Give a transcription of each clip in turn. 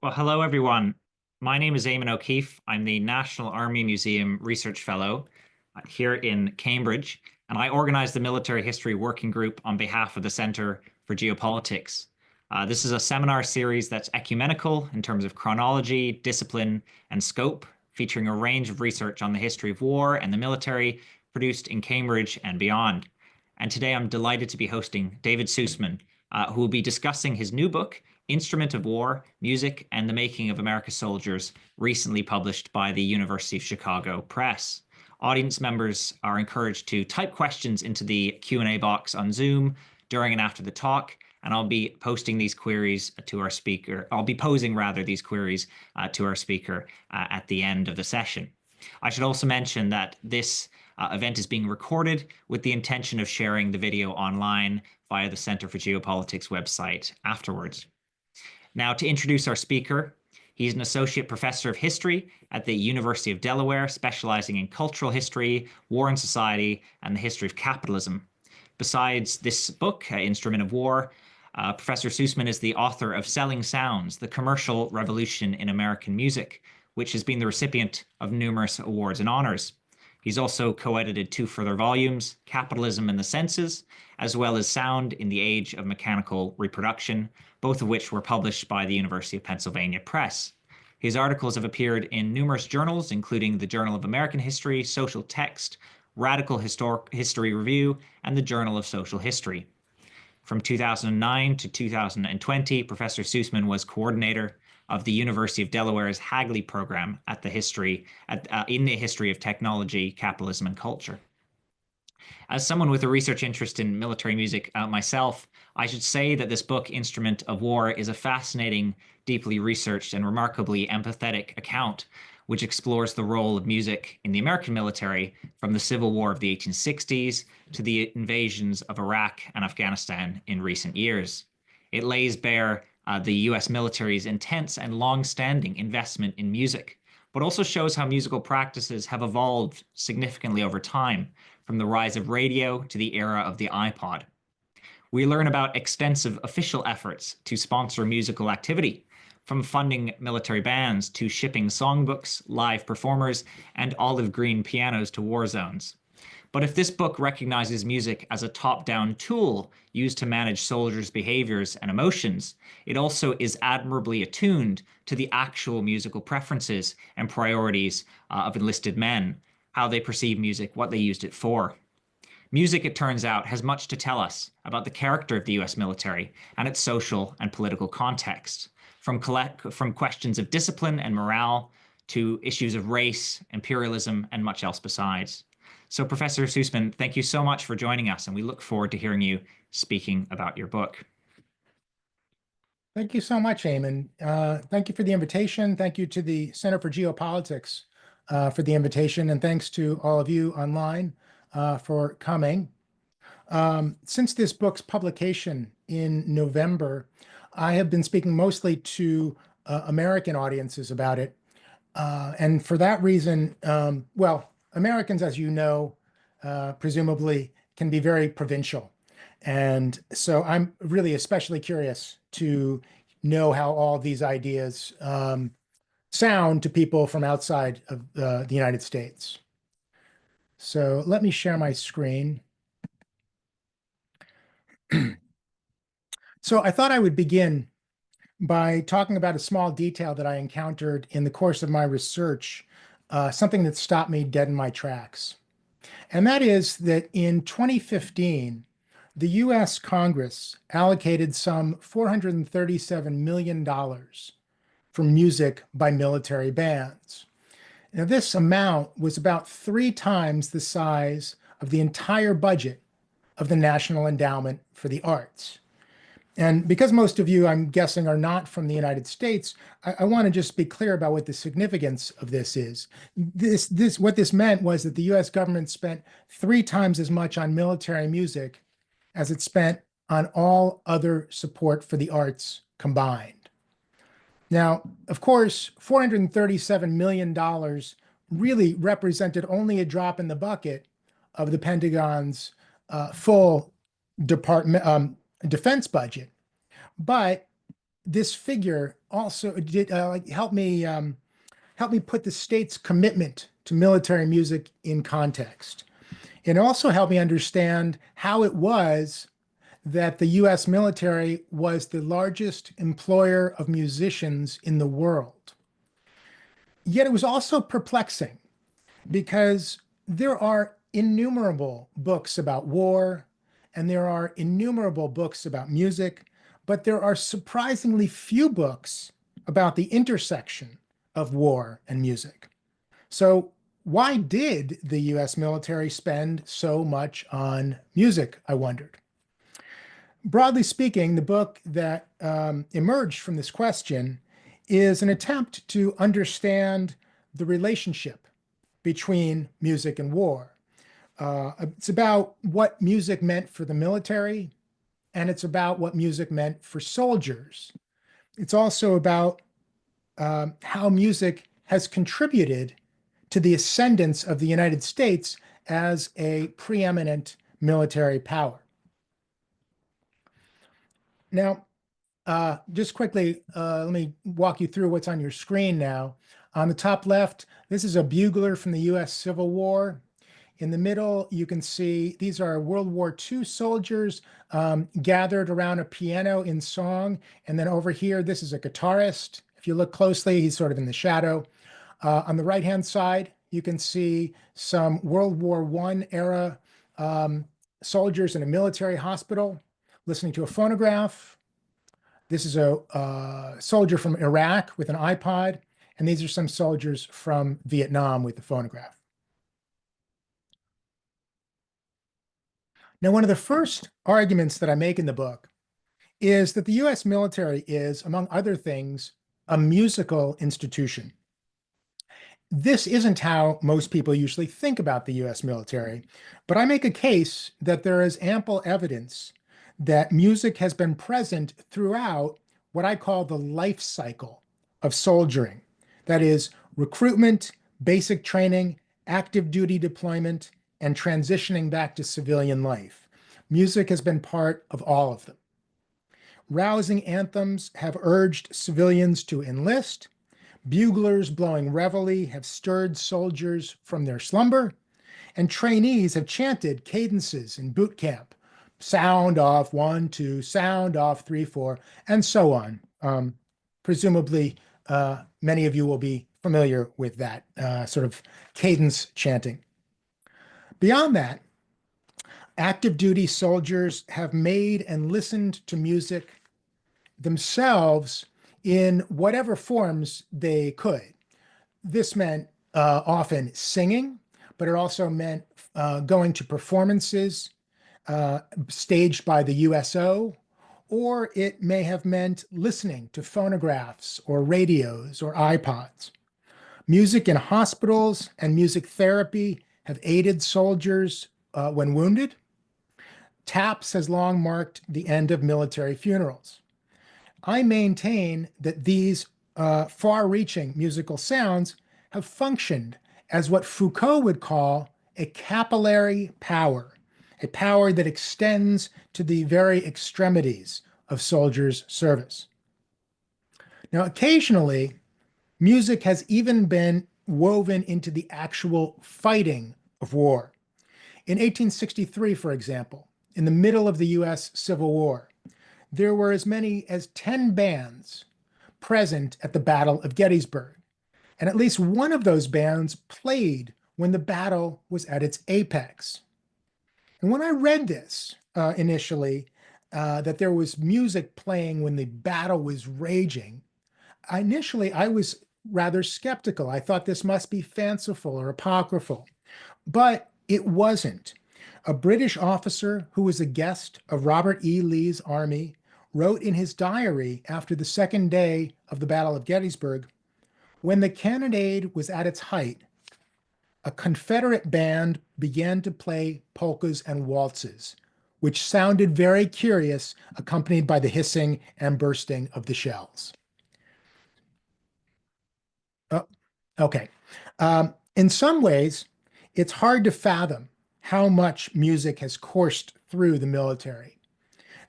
Well, hello, everyone. My name is Eamon O'Keefe. I'm the National Army Museum Research Fellow here in Cambridge, and I organize the Military History Working Group on behalf of the Center for Geopolitics. This is a seminar series that's ecumenical in terms of chronology, discipline, and scope, featuring a range of research on the history of war and the military produced in Cambridge and beyond. And today I'm delighted to be hosting David Suisman, who will be discussing his new book, Instrument of War, Music and the Making of America's Soldiers, recently published by the University of Chicago Press. Audience members are encouraged to type questions into the Q&A box on Zoom during and after the talk, and I'll be posting these queries to our speaker. I'll be posing rather these queries to our speaker at the end of the session. I should also mention that this event is being recorded with the intention of sharing the video online via the Center for Geopolitics website afterwards. Now, to introduce our speaker, he's an associate professor of history at the University of Delaware, specializing in cultural history, war and society, and the history of capitalism. Besides this book, Instrument of War, Professor Suisman is the author of Selling Sounds, The Commercial Revolution in American Music, which has been the recipient of numerous awards and honors. He's also co-edited two further volumes, Capitalism and the Senses, as well as Sound in the Age of Mechanical Reproduction, both of which were published by the University of Pennsylvania Press. His articles have appeared in numerous journals, including the Journal of American History, Social Text, Radical History Review, and the Journal of Social History. From 2009 to 2020, Professor Suisman was coordinator of the University of Delaware's Hagley Program in the History of Technology, Capitalism, and Culture. As someone with a research interest in military music myself, I should say that this book, Instrument of War, is a fascinating, deeply researched, and remarkably empathetic account which explores the role of music in the American military from the Civil War of the 1860s to the invasions of Iraq and Afghanistan in recent years. It lays bare the US military's intense and long-standing investment in music, but also shows how musical practices have evolved significantly over time, from the rise of radio to the era of the iPod. We learn about extensive official efforts to sponsor musical activity, from funding military bands to shipping songbooks, live performers, and olive green pianos to war zones. But if this book recognizes music as a top-down tool used to manage soldiers' behaviors and emotions, it also is admirably attuned to the actual musical preferences and priorities of enlisted men, how they perceive music, what they used it for. Music, it turns out, has much to tell us about the character of the US military and its social and political context, from questions of discipline and morale to issues of race, imperialism, and much else besides. So, Professor Suisman, thank you so much for joining us, and we look forward to hearing you speaking about your book. Thank you so much, Eamon. Thank you for the invitation. Thank you to the Center for Geopolitics for the invitation, and thanks to all of you online for coming. Since this book's publication in November, I have been speaking mostly to American audiences about it. And for that reason, well, Americans, as you know, presumably can be very provincial. And so I'm really especially curious to know how all these ideas sound to people from outside of the United States. So let me share my screen. So I thought I would begin by talking about a small detail that I encountered in the course of my research, something that stopped me dead in my tracks. And that is that in 2015, the US Congress allocated some $437 million for music by military bands. Now, this amount was about 3 times the size of the entire budget of the National Endowment for the Arts. And because most of you, I'm guessing, are not from the United States, I want to just be clear about what the significance of this is. What this meant was that the US government spent 3 times as much on military music as it spent on all other support for the arts combined. Now, of course, $437 million really represented only a drop in the bucket of the Pentagon's full defense budget. But this figure also did help me put the state's commitment to military music in context. It also helped me understand how it was that the US military was the largest employer of musicians in the world. Yet it was also perplexing because there are innumerable books about war and there are innumerable books about music, but there are surprisingly few books about the intersection of war and music. So, why did the US military spend so much on music, I wondered? Broadly speaking, the book that emerged from this question is an attempt to understand the relationship between music and war. It's about what music meant for the military, and it's about what music meant for soldiers. It's also about how music has contributed to the ascendance of the United States as a preeminent military power. Now, just quickly, let me walk you through what's on your screen now. On the top left, this is a bugler from the US Civil War. In the middle, you can see these are World War II soldiers gathered around a piano in song. And then over here, this is a guitarist. If you look closely, he's sort of in the shadow. On the right-hand side, you can see some World War I era soldiers in a military hospital listening to a phonograph. This is a soldier from Iraq with an iPod, and these are some soldiers from Vietnam with the phonograph. Now, one of the first arguments that I make in the book is that the US military is, among other things, a musical institution. This isn't how most people usually think about the US military, but I make a case that there is ample evidence that music has been present throughout what I call the life cycle of soldiering. That is, recruitment, basic training, active duty deployment, and transitioning back to civilian life. Music has been part of all of them. Rousing anthems have urged civilians to enlist. Buglers blowing reveille have stirred soldiers from their slumber, and trainees have chanted cadences in boot camp, sound off 1, 2, sound off 3, 4, and so on. Presumably, many of you will be familiar with that sort of cadence chanting. Beyond that, active duty soldiers have made and listened to music themselves in whatever forms they could. This meant often singing, but it also meant going to performances staged by the USO, or it may have meant listening to phonographs or radios or iPods. Music in hospitals and music therapy have aided soldiers when wounded. Taps has long marked the end of military funerals. I maintain that these far-reaching musical sounds have functioned as what Foucault would call a capillary power, a power that extends to the very extremities of soldiers' service. Now, occasionally, music has even been woven into the actual fighting of war. In 1863, for example, in the middle of the US Civil War, there were as many as 10 bands present at the Battle of Gettysburg. And at least one of those bands played when the battle was at its apex. And when I read this initially, that there was music playing when the battle was raging, initially I was rather skeptical. I thought this must be fanciful or apocryphal, but it wasn't. A British officer who was a guest of Robert E. Lee's army wrote in his diary after the second day of the Battle of Gettysburg, when the cannonade was at its height, a Confederate band began to play polkas and waltzes, which sounded very curious, accompanied by the hissing and bursting of the shells. Okay. In some ways, it's hard to fathom how much music has coursed through the military.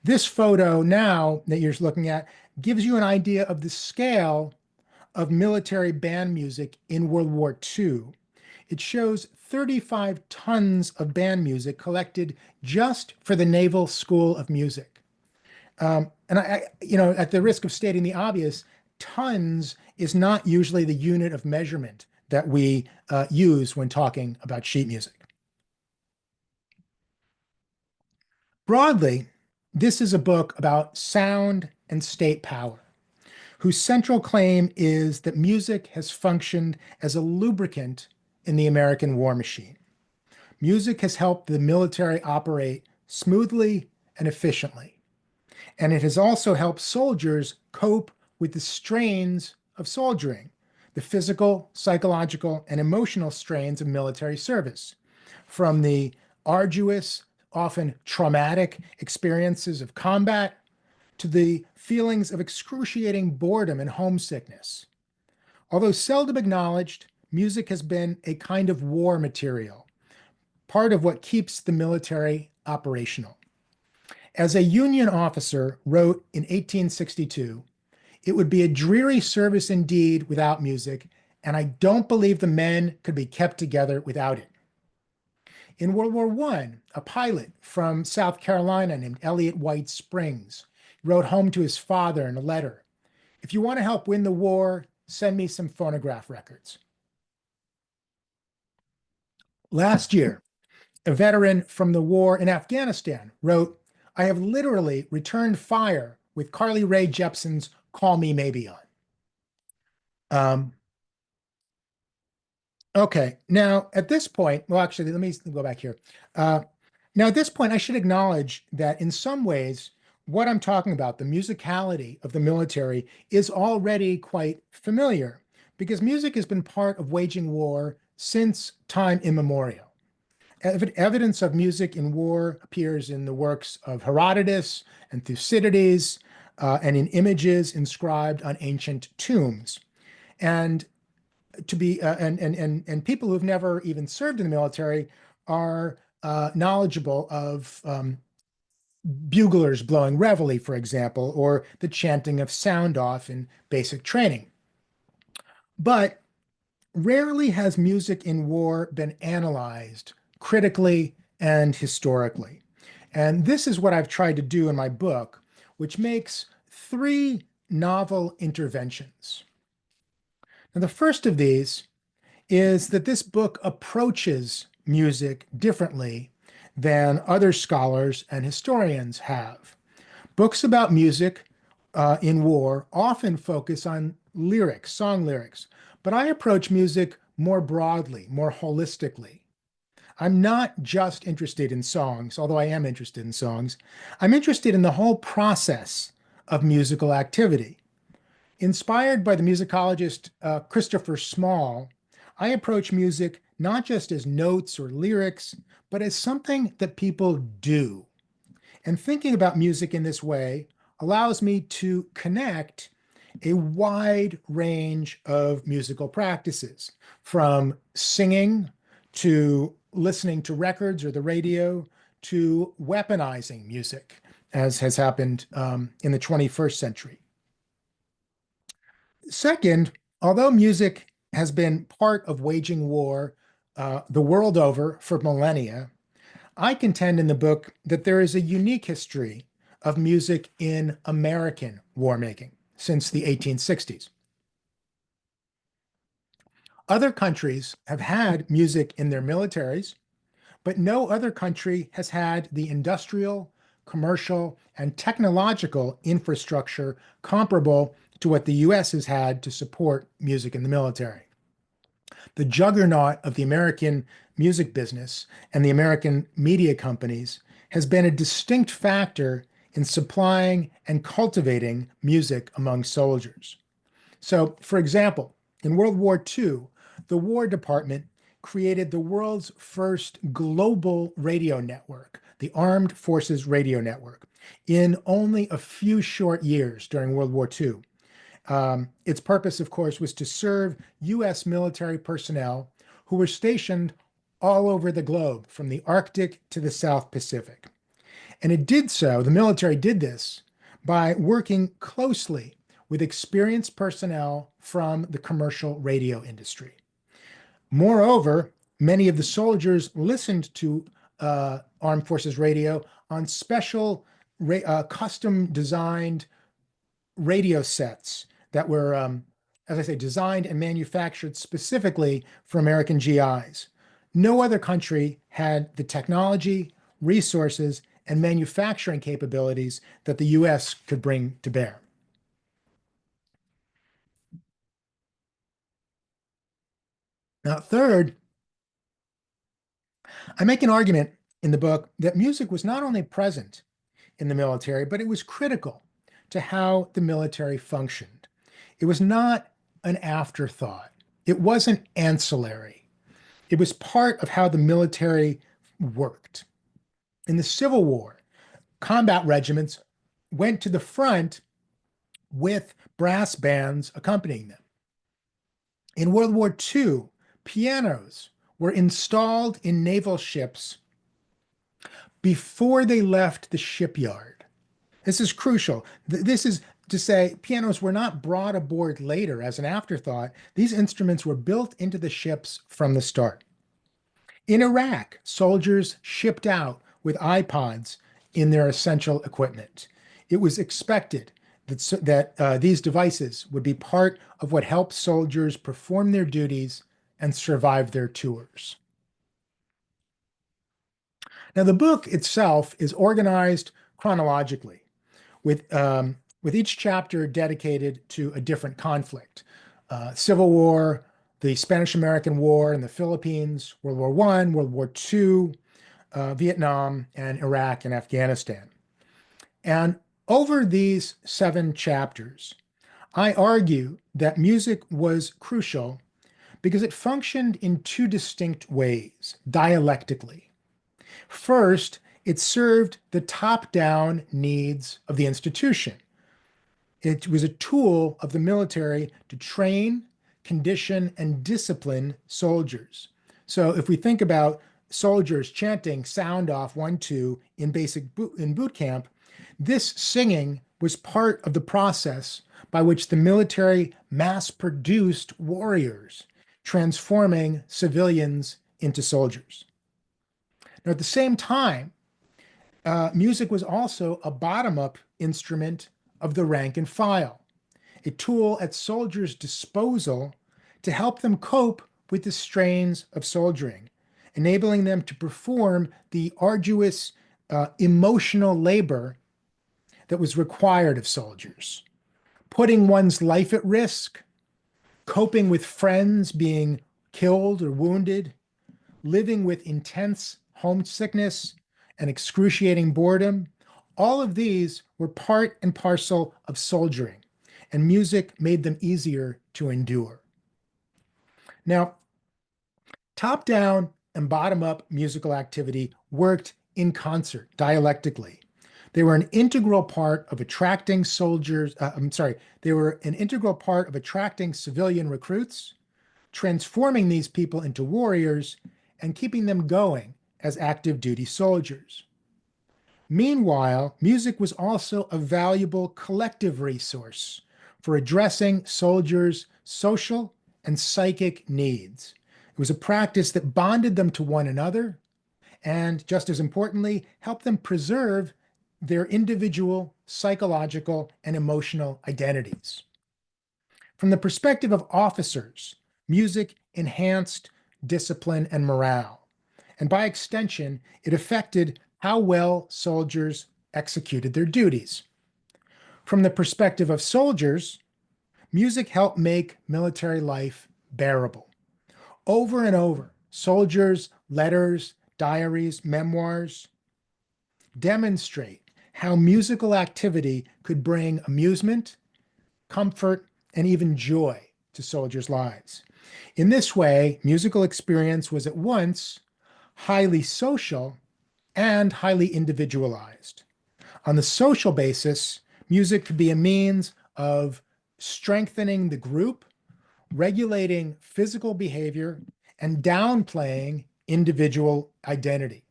This photo now that you're looking at gives you an idea of the scale of military band music in World War II. It shows 35 tons of band music collected just for the Naval School of Music. And at the risk of stating the obvious, tons is not usually the unit of measurement that we use when talking about sheet music. Broadly, this is a book about sound and state power, whose central claim is that music has functioned as a lubricant in the American war machine. Music has helped the military operate smoothly and efficiently, and it has also helped soldiers cope with the strains of soldiering, the physical, psychological, and emotional strains of military service, from the arduous, often traumatic experiences of combat to the feelings of excruciating boredom and homesickness. Although seldom acknowledged, music has been a kind of war material, part of what keeps the military operational. As a Union officer wrote in 1862, "It would be a dreary service indeed without music, and I don't believe the men could be kept together without it." In World War I, a pilot from South Carolina named Elliot White Springs wrote home to his father in a letter, "If you want to help win the war, send me some phonograph records." Last year, a veteran from the war in Afghanistan wrote, "I have literally returned fire with Carly Rae Jepsen's Call Me Maybe on." Um, okay, now at this point, well, actually, let me go back here. Now, at this point, I should acknowledge that in some ways, what I'm talking about, the musicality of the military, is already quite familiar because music has been part of waging war since time immemorial. Evidence of music in war appears in the works of Herodotus and Thucydides, and in images inscribed on ancient tombs. And people who've never even served in the military are knowledgeable of buglers blowing reveille, for example, or the chanting of sound off in basic training. But rarely has music in war been analyzed critically and historically. And this is what I've tried to do in my book, which makes three novel interventions. Now, the first of these is that this book approaches music differently than other scholars and historians have. Books about music in war often focus on lyrics, song lyrics, but I approach music more broadly, more holistically. I'm not just interested in songs, although I am interested in songs. I'm interested in the whole process of musical activity. Inspired by the musicologist Christopher Small, I approach music not just as notes or lyrics, but as something that people do. And thinking about music in this way allows me to connect a wide range of musical practices, from singing to listening to records or the radio to weaponizing music, as has happened in the 21st century. Second, although music has been part of waging war the world over for millennia, I contend in the book that there is a unique history of music in American war making since the 1860s. Other countries have had music in their militaries, but no other country has had the industrial, commercial, and technological infrastructure comparable to what the US has had to support music in the military. The juggernaut of the American music business and the American media companies has been a distinct factor in supplying and cultivating music among soldiers. So, for example, in World War II, the War Department created the world's first global radio network, the Armed Forces Radio Network, in only a few short years during World War II. Its purpose, of course, was to serve U.S. military personnel who were stationed all over the globe, from the Arctic to the South Pacific. And it did so, the military did this by working closely with experienced personnel from the commercial radio industry. Moreover, many of the soldiers listened to Armed Forces Radio on special custom designed radio sets that were, as I say, designed and manufactured specifically for American GIs. No other country had the technology, resources, and manufacturing capabilities that the US could bring to bear. Now, third, I make an argument in the book that music was not only present in the military, but it was critical to how the military functioned. It was not an afterthought. It wasn't ancillary. It was part of how the military worked. In the Civil War, combat regiments went to the front with brass bands accompanying them. In World War II, pianos were installed in naval ships before they left the shipyard. This is crucial. This is to say, pianos were not brought aboard later as an afterthought. These instruments were built into the ships from the start. In Iraq, soldiers shipped out with iPods in their essential equipment. It was expected that these devices would be part of what helped soldiers perform their duties and survive their tours. Now, the book itself is organized chronologically, with each chapter dedicated to a different conflict. Civil War, the Spanish-American War in the Philippines, World War I, World War II, Vietnam, and Iraq and Afghanistan. And over these 7 chapters, I argue that music was crucial because it functioned in 2 distinct ways, dialectically. First, it served the top-down needs of the institution. It was a tool of the military to train, condition, and discipline soldiers. So if we think about soldiers chanting sound off 1, 2 in boot camp, this singing was part of the process by which the military mass-produced warriors, transforming civilians into soldiers. Now, at the same time, music was also a bottom-up instrument of the rank and file, a tool at soldiers' disposal to help them cope with the strains of soldiering, enabling them to perform the arduous emotional labor that was required of soldiers, putting one's life at risk, coping with friends being killed or wounded, living with intense homesickness and excruciating boredom. All of these were part and parcel of soldiering, and music made them easier to endure. Now, top-down and bottom-up musical activity worked in concert, dialectically. They were an integral part of attracting they were an integral part of attracting civilian recruits, transforming these people into warriors, and keeping them going as active duty soldiers. Meanwhile, music was also a valuable collective resource for addressing soldiers' social and psychic needs. It was a practice that bonded them to one another and, just as importantly, helped them preserve their individual psychological and emotional identities. From the perspective of officers, music enhanced discipline and morale. And by extension, it affected how well soldiers executed their duties. From the perspective of soldiers, music helped make military life bearable. Over and over, soldiers' letters, diaries, memoirs demonstrate how musical activity could bring amusement, comfort, and even joy to soldiers' lives. In this way, musical experience was at once highly social and highly individualized. On the social basis, music could be a means of strengthening the group, regulating physical behavior, and downplaying individual identity.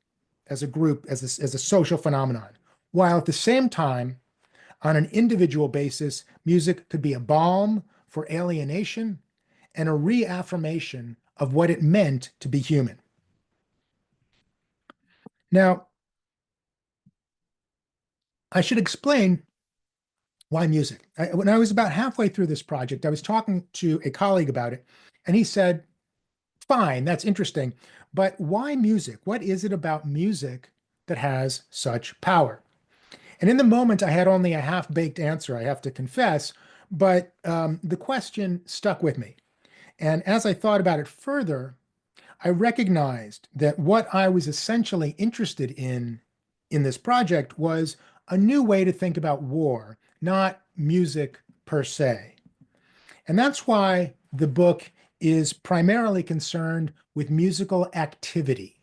as a group, as a social phenomenon, while at the same time, on an individual basis, music could be a balm for alienation and a reaffirmation of what it meant to be human. Now, I should explain why music. When I was about halfway through this project, I was talking to a colleague about it, and he said, fine, that's interesting, but why music? What is it about music that has such power? And in the moment, I had only a half-baked answer, I have to confess, but the question stuck with me. And as I thought about it further, I recognized that what I was essentially interested in this project was a new way to think about war, not music per se. And that's why the book is primarily concerned with musical activity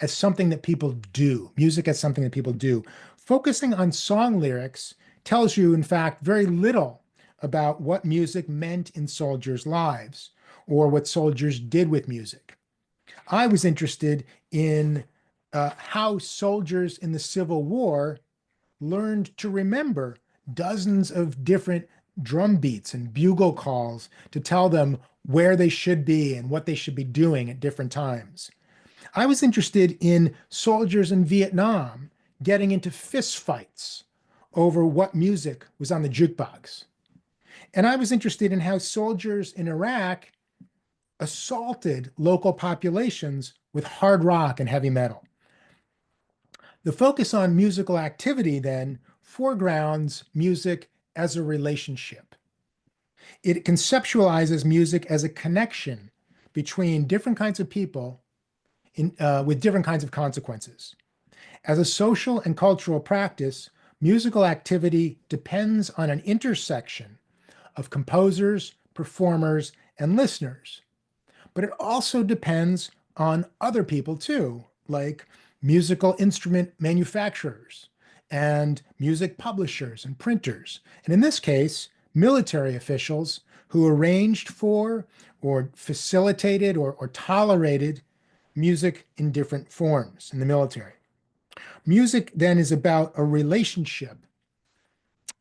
as something that people do, music as something that people do. Focusing on song lyrics tells you, in fact, very little about what music meant in soldiers' lives or what soldiers did with music. I was interested in how soldiers in the Civil War learned to remember dozens of different drum beats and bugle calls to tell them where they should be and what they should be doing at different times. I was interested in soldiers in Vietnam getting into fistfights over what music was on the jukebox. And I was interested in how soldiers in Iraq assaulted local populations with hard rock and heavy metal. The focus on musical activity then foregrounds music as a relationship. It conceptualizes music as a connection between different kinds of people with different kinds of consequences. As a social and cultural practice, musical activity depends on an intersection of composers, performers, and listeners. But it also depends on other people too, like musical instrument manufacturers and music publishers and printers. And in this case, military officials who arranged for or facilitated or tolerated music in different forms in the military. Music then is about a relationship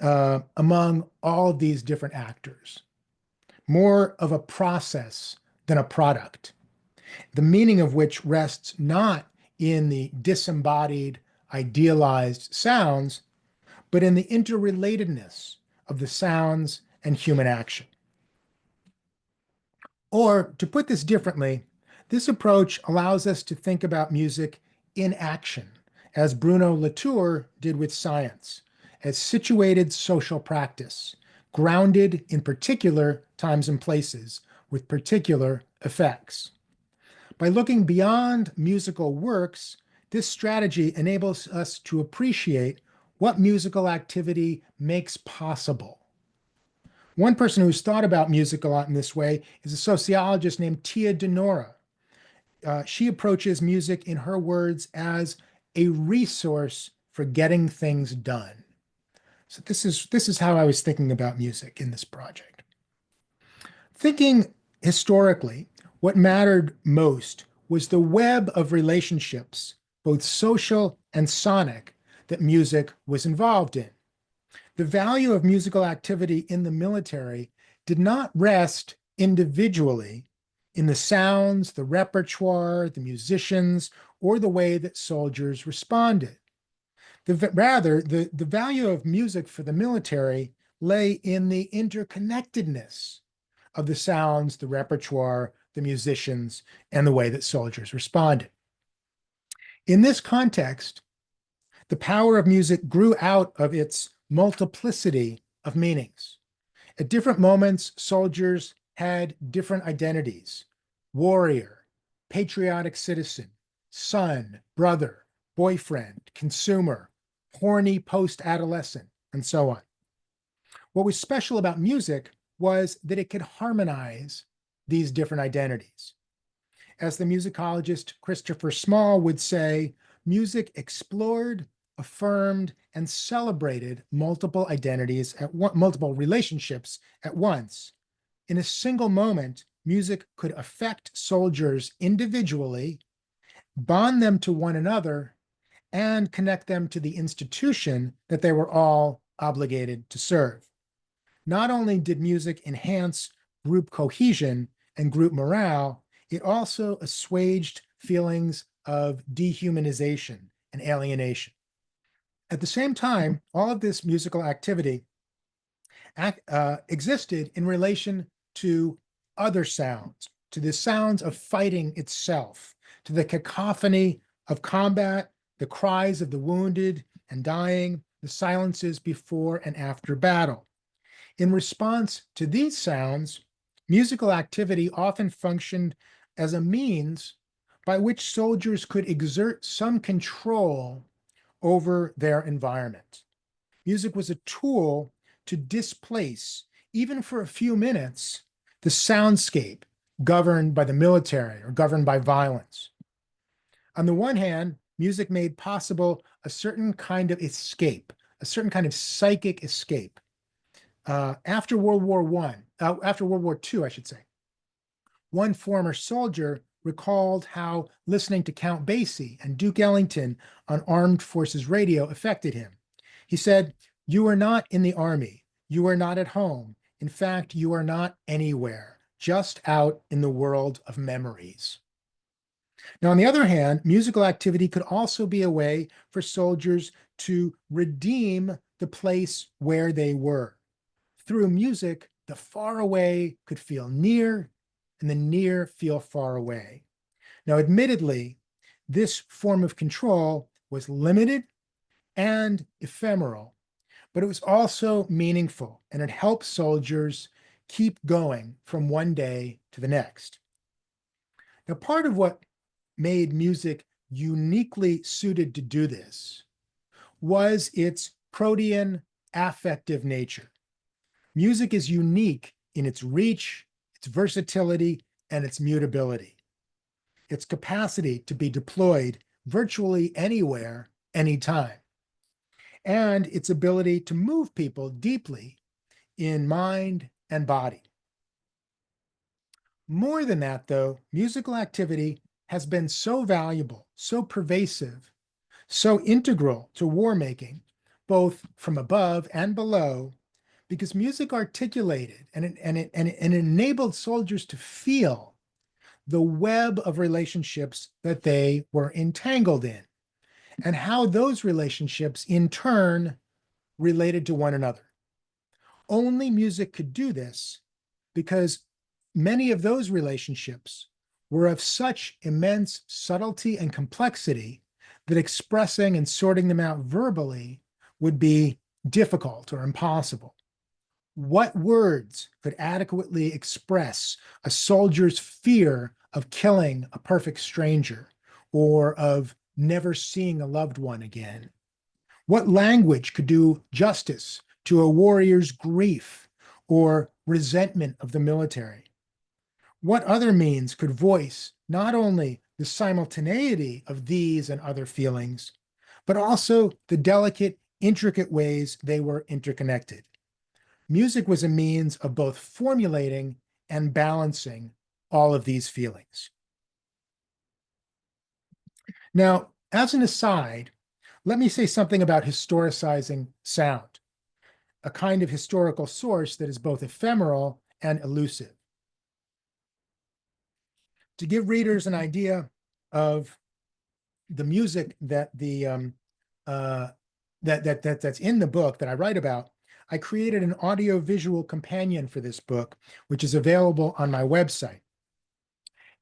among all of these different actors, more of a process than a product, the meaning of which rests not in the disembodied, idealized sounds, but in the interrelatedness of the sounds and human action. Or, to put this differently, this approach allows us to think about music in action, as Bruno Latour did with science, as situated social practice, grounded in particular times and places, with particular effects. By looking beyond musical works, this strategy enables us to appreciate what musical activity makes possible. One person who's thought about music a lot in this way is a sociologist named Tia Denora. She approaches music, in her words, as a resource for getting things done. So this is how I was thinking about music in this project. Thinking historically, what mattered most was the web of relationships, both social and sonic, that music was involved in. The value of musical activity in the military did not rest individually in the sounds, the repertoire, the musicians, or the way that soldiers responded. Rather, the value of music for the military lay in the interconnectedness of the sounds, the repertoire, the musicians, and the way that soldiers responded. In this context, the power of music grew out of its multiplicity of meanings. At different moments, soldiers had different identities: warrior, patriotic citizen, son, brother, boyfriend, consumer, horny post-adolescent, and so on. What was special about music was that it could harmonize these different identities. As the musicologist Christopher Small would say, music explored, affirmed, and celebrated multiple identities multiple relationships at once. In a single moment, music could affect soldiers individually, bond them to one another, and connect them to the institution that they were all obligated to serve. Not only did music enhance group cohesion and group morale, it also assuaged feelings of dehumanization and alienation. At the same time, all of this musical activity existed in relation to other sounds, to the sounds of fighting itself, to the cacophony of combat, the cries of the wounded and dying, the silences before and after battle. In response to these sounds, musical activity often functioned as a means by which soldiers could exert some control over their environment. Music was a tool to displace, even for a few minutes, the soundscape governed by the military or governed by violence. On the one hand, music made possible a certain kind of escape, a certain kind of psychic escape. After World War II, I should say, one former soldier recalled how listening to Count Basie and Duke Ellington on Armed Forces Radio affected him. He said, "You are not in the Army. You are not at home. In fact, you are not anywhere, just out in the world of memories." Now, on the other hand, musical activity could also be a way for soldiers to redeem the place where they were. Through music, the far away could feel near, and the near feel far away. Now, admittedly, this form of control was limited and ephemeral, but it was also meaningful, and it helped soldiers keep going from one day to the next. Now, part of what made music uniquely suited to do this was its protean affective nature. Music is unique in its reach, its versatility, and its mutability. Its capacity to be deployed virtually anywhere, anytime, and its ability to move people deeply in mind and body. More than that, though, musical activity has been so valuable, so pervasive, so integral to war making, both from above and below, because music articulated and it enabled soldiers to feel the web of relationships that they were entangled in, and how those relationships in turn related to one another. Only music could do this because many of those relationships were of such immense subtlety and complexity that expressing and sorting them out verbally would be difficult or impossible. What words could adequately express a soldier's fear of killing a perfect stranger or of never seeing a loved one again? What language could do justice to a warrior's grief or resentment of the military? What other means could voice not only the simultaneity of these and other feelings, but also the delicate, intricate ways they were interconnected? Music was a means of both formulating and balancing all of these feelings. Now, as an aside, let me say something about historicizing sound, a kind of historical source that is both ephemeral and elusive. To give readers an idea of the music that that's in the book that I write about, I created an audio-visual companion for this book, which is available on my website.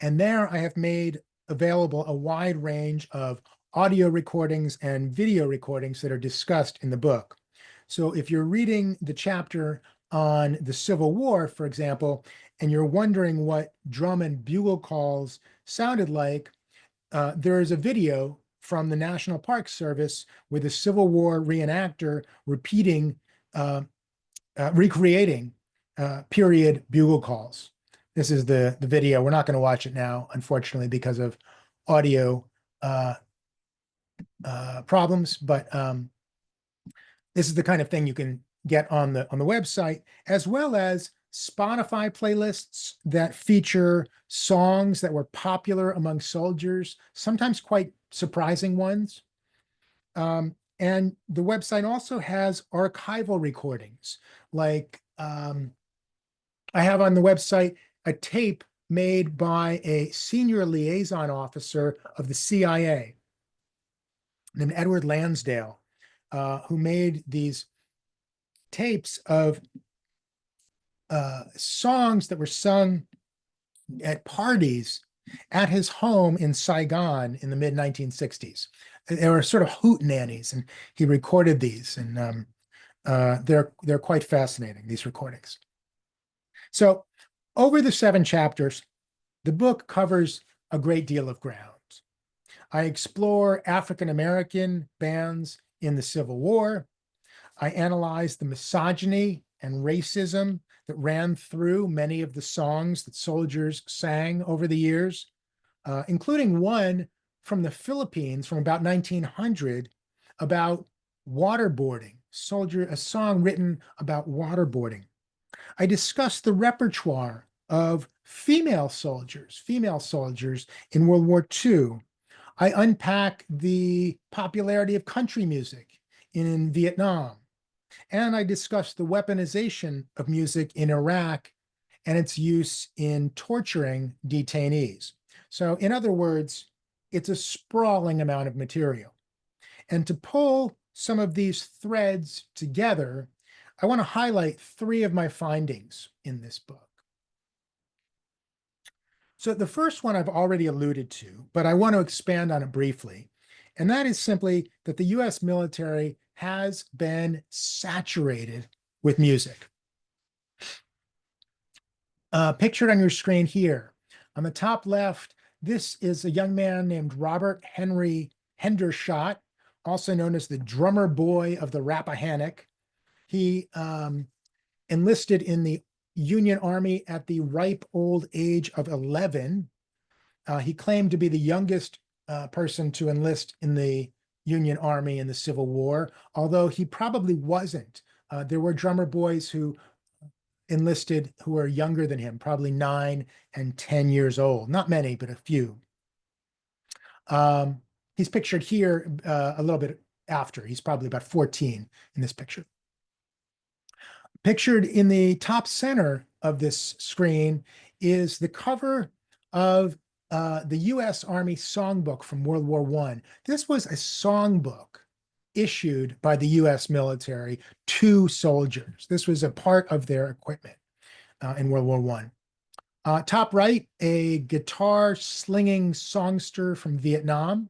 And there I have made available a wide range of audio recordings and video recordings that are discussed in the book. So if you're reading the chapter on the Civil War, for example, and you're wondering what drum and bugle calls sounded like, there is a video from the National Park Service with a Civil War reenactor recreating period bugle calls. This is the video. We're not going to watch it now, unfortunately, because of audio problems, but this is the kind of thing you can get on the website, as well as Spotify playlists that feature songs that were popular among soldiers, sometimes quite surprising ones. And the website also has archival recordings. Like I have on the website a tape made by a senior liaison officer of the CIA named Edward Lansdale, who made these tapes of songs that were sung at parties at his home in Saigon in the mid 1960s. They were sort of hootenannies, and he recorded these, and they're quite fascinating, these recordings. So over the 7 chapters, the book covers a great deal of ground. I explore African American bands in the Civil War. I analyze the misogyny and racism that ran through many of the songs that soldiers sang over the years, including one from the Philippines from about 1900 about waterboarding, a song written about waterboarding. I discuss the repertoire of female soldiers in World War II. I unpack the popularity of country music in Vietnam. And I discuss the weaponization of music in Iraq and its use in torturing detainees. So, in other words, it's a sprawling amount of material. And to pull some of these threads together, I want to highlight 3 of my findings in this book. So the first one I've already alluded to, but I want to expand on it briefly. And that is simply that the US military has been saturated with music. Pictured on your screen here, on the top left, this is a young man named Robert Henry Hendershot, also known as the drummer boy of the Rappahannock. He enlisted in the Union Army at the ripe old age of 11. He claimed to be the youngest person to enlist in the Union Army in the Civil War, although he probably wasn't. There were drummer boys who enlisted who were younger than him, probably 9 and 10 years old. Not many, but a few. He's pictured here a little bit after. He's probably about 14 in this picture. Pictured in the top center of this screen is the cover of the U.S. Army songbook from World War I. This was a songbook issued by the U.S. military to soldiers. This was a part of their equipment in World War I. Top right, a guitar slinging songster from Vietnam.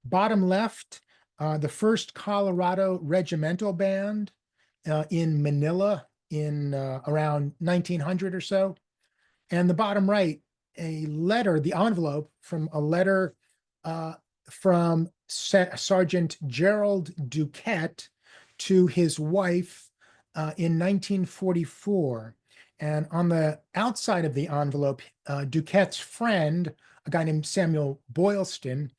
Bottom left, the 1st Colorado Regimental Band in Manila in around 1900 or so. And the bottom right, a letter, the envelope from a letter from Sergeant Gerald Duquette to his wife in 1944. And on the outside of the envelope, Duquette's friend, a guy named Samuel Boylston,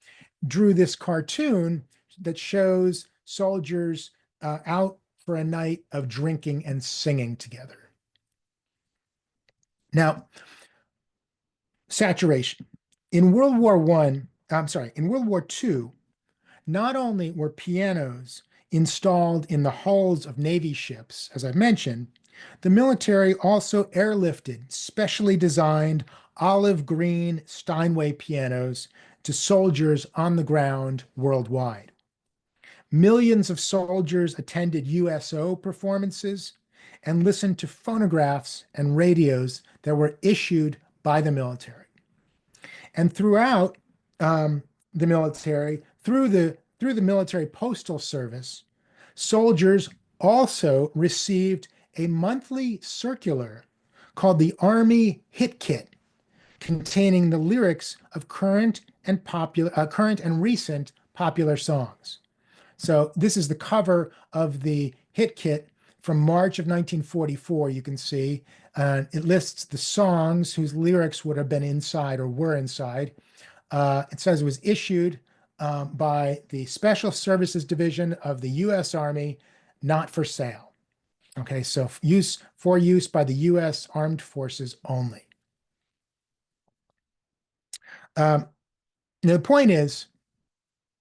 drew this cartoon that shows soldiers out for a night of drinking and singing together. Now, saturation. In World War II, not only were pianos installed in the hulls of Navy ships, as I've mentioned, the military also airlifted specially designed olive green Steinway pianos to soldiers on the ground worldwide. Millions of soldiers attended USO performances and listened to phonographs and radios that were issued by the military. And throughout the military, through the military postal service, soldiers also received a monthly circular called the Army Hit Kit, containing the lyrics of current and recent popular songs. So this is the cover of the Hit Kit from March of 1944. You can see it lists the songs whose lyrics would have been inside or were inside. It says it was issued by the Special Services Division of the U.S. Army, not for sale. Okay, so use by the U.S. Armed Forces only. Um, Now, the point is,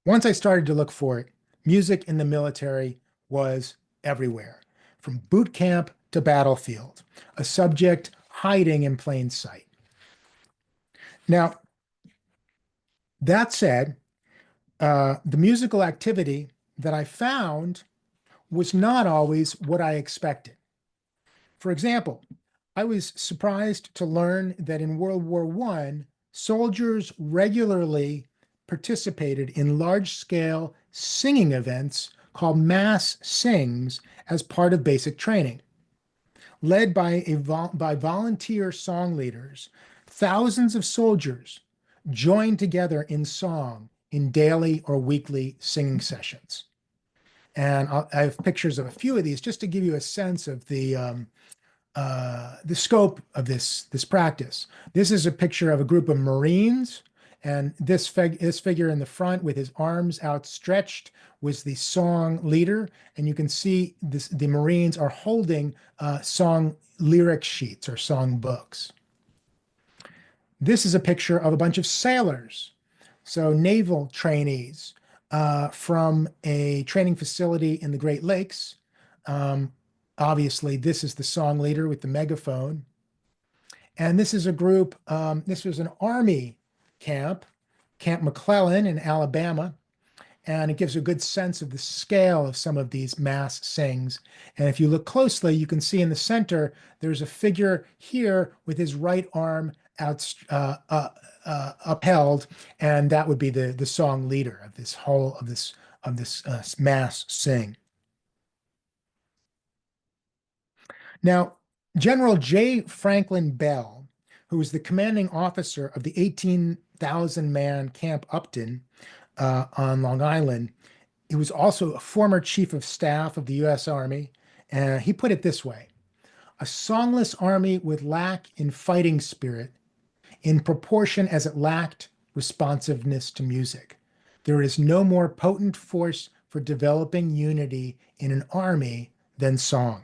once I started to look for it, music in the military was everywhere, from boot camp to battlefield, a subject hiding in plain sight. Now, that said, the musical activity that I found was not always what I expected. For example, I was surprised to learn that in World War I, soldiers regularly participated in large-scale singing events called mass sings as part of basic training. Led by volunteer song leaders, thousands of soldiers joined together in song in daily or weekly singing sessions. And I have pictures of a few of these just to give you a sense of the scope of this practice. This is a picture of a group of Marines, and this figure in the front with his arms outstretched was the song leader, and you can see the Marines are holding song lyric sheets or song books. This is a picture of a bunch of sailors, so naval trainees from a training facility in the Great Lakes. Obviously, this is the song leader with the megaphone. And this is a group, this was an Army camp, Camp McClellan in Alabama. And it gives a good sense of the scale of some of these mass sings. And if you look closely, you can see in the center, there's a figure here with his right arm upheld, and that would be the song leader of this whole of this mass sing. Now, General J. Franklin Bell, who was the commanding officer of the 18,000-man Camp Upton on Long Island, he was also a former chief of staff of the U.S. Army, and he put it this way: a songless army would lack in fighting spirit in proportion as it lacked responsiveness to music. There is no more potent force for developing unity in an army than song.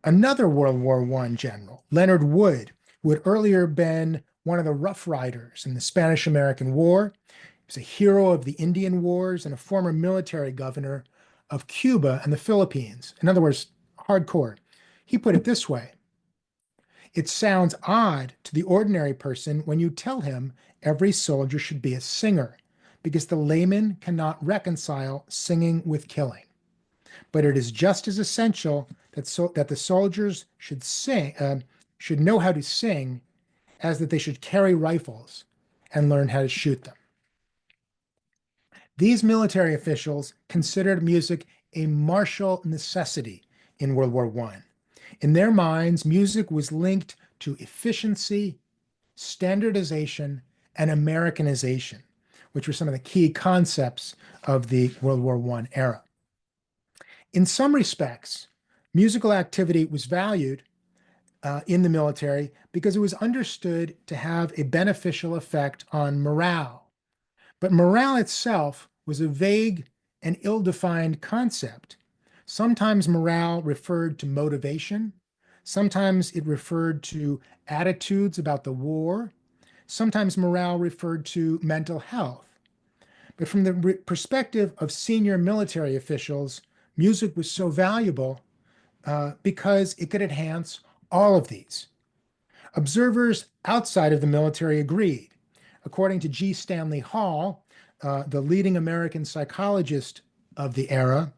Another World War I general, Leonard Wood, who had earlier been one of the Rough Riders in the Spanish-American War, he was a hero of the Indian Wars and a former military governor of Cuba and the Philippines. In other words, hardcore. He put it this way: it sounds odd to the ordinary person when you tell him every soldier should be a singer, because the layman cannot reconcile singing with killing. But it is just as essential that the soldiers should know how to sing as that they should carry rifles and learn how to shoot them. These military officials considered music a martial necessity in World War I. In their minds, music was linked to efficiency, standardization, and Americanization, which were some of the key concepts of the World War I era. In some respects, musical activity was valued in the military because it was understood to have a beneficial effect on morale. But morale itself was a vague and ill-defined concept. Sometimes morale referred to motivation. Sometimes it referred to attitudes about the war. Sometimes morale referred to mental health. But from the perspective of senior military officials, music was so valuable because it could enhance all of these. Observers outside of the military agreed. According to G. Stanley Hall, the leading American psychologist of the era,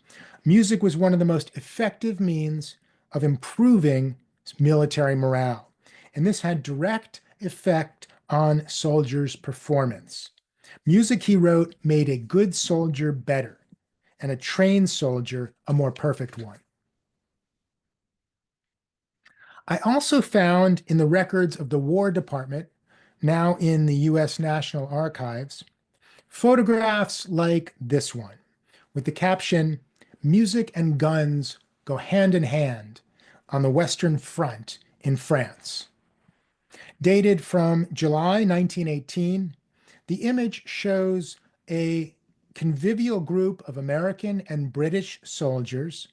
music was one of the most effective means of improving military morale. And this had direct effect on soldiers' performance. Music, he wrote, made a good soldier better and a trained soldier a more perfect one. I also found in the records of the War Department, now in the U.S. National Archives, photographs like this one with the caption, "Music and guns go hand in hand on the Western Front in France." Dated from July 1918, the image shows a convivial group of American and British soldiers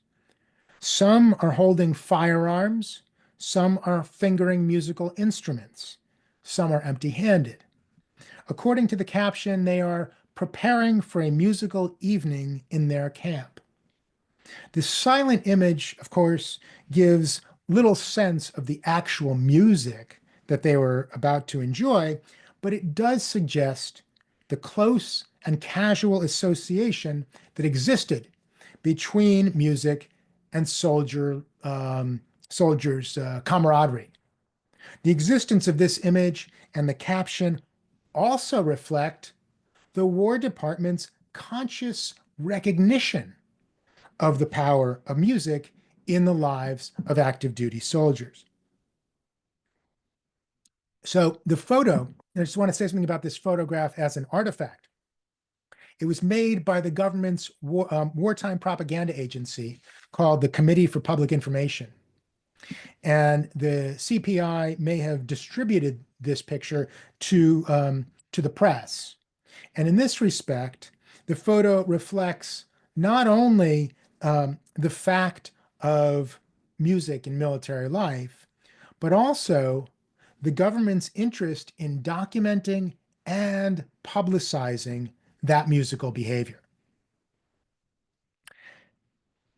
Some are holding firearms, some are fingering musical instruments, some are empty-handed. According to the caption, they are preparing for a musical evening in their camp. The silent image, of course, gives little sense of the actual music that they were about to enjoy, but it does suggest the close and casual association that existed between music and soldiers' camaraderie. The existence of this image and the caption also reflect the War Department's conscious recognition of the power of music in the lives of active duty soldiers. So the photo, I just want to say something about this photograph as an artifact. It was made by the government's wartime propaganda agency called the Committee for Public Information. And the CPI may have distributed this picture to the press. And in this respect, the photo reflects not only the fact of music in military life, but also the government's interest in documenting and publicizing that musical behavior.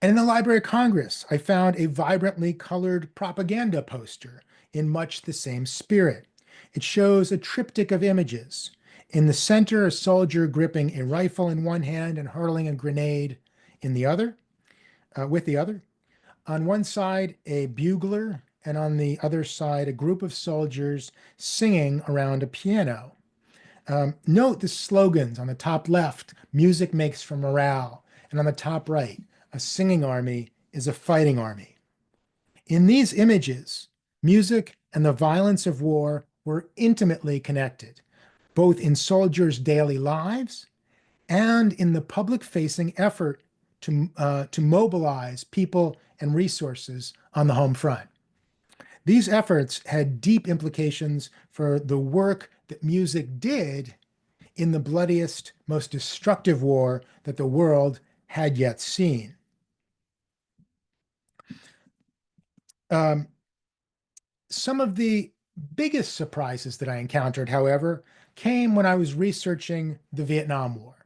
And in the Library of Congress, I found a vibrantly colored propaganda poster in much the same spirit. It shows a triptych of images. In the center, a soldier gripping a rifle in one hand and hurling a grenade in the other, with the other. On one side, a bugler, and on the other side, a group of soldiers singing around a piano. Note the slogans on the top left: music makes for morale, and on the top right, a singing army is a fighting army. In these images, music and the violence of war were intimately connected, both in soldiers' daily lives and in the public-facing effort to mobilize people and resources on the home front. These efforts had deep implications for the work that music did in the bloodiest, most destructive war that the world had yet seen. Some of the biggest surprises that I encountered, however, came when I was researching the Vietnam War.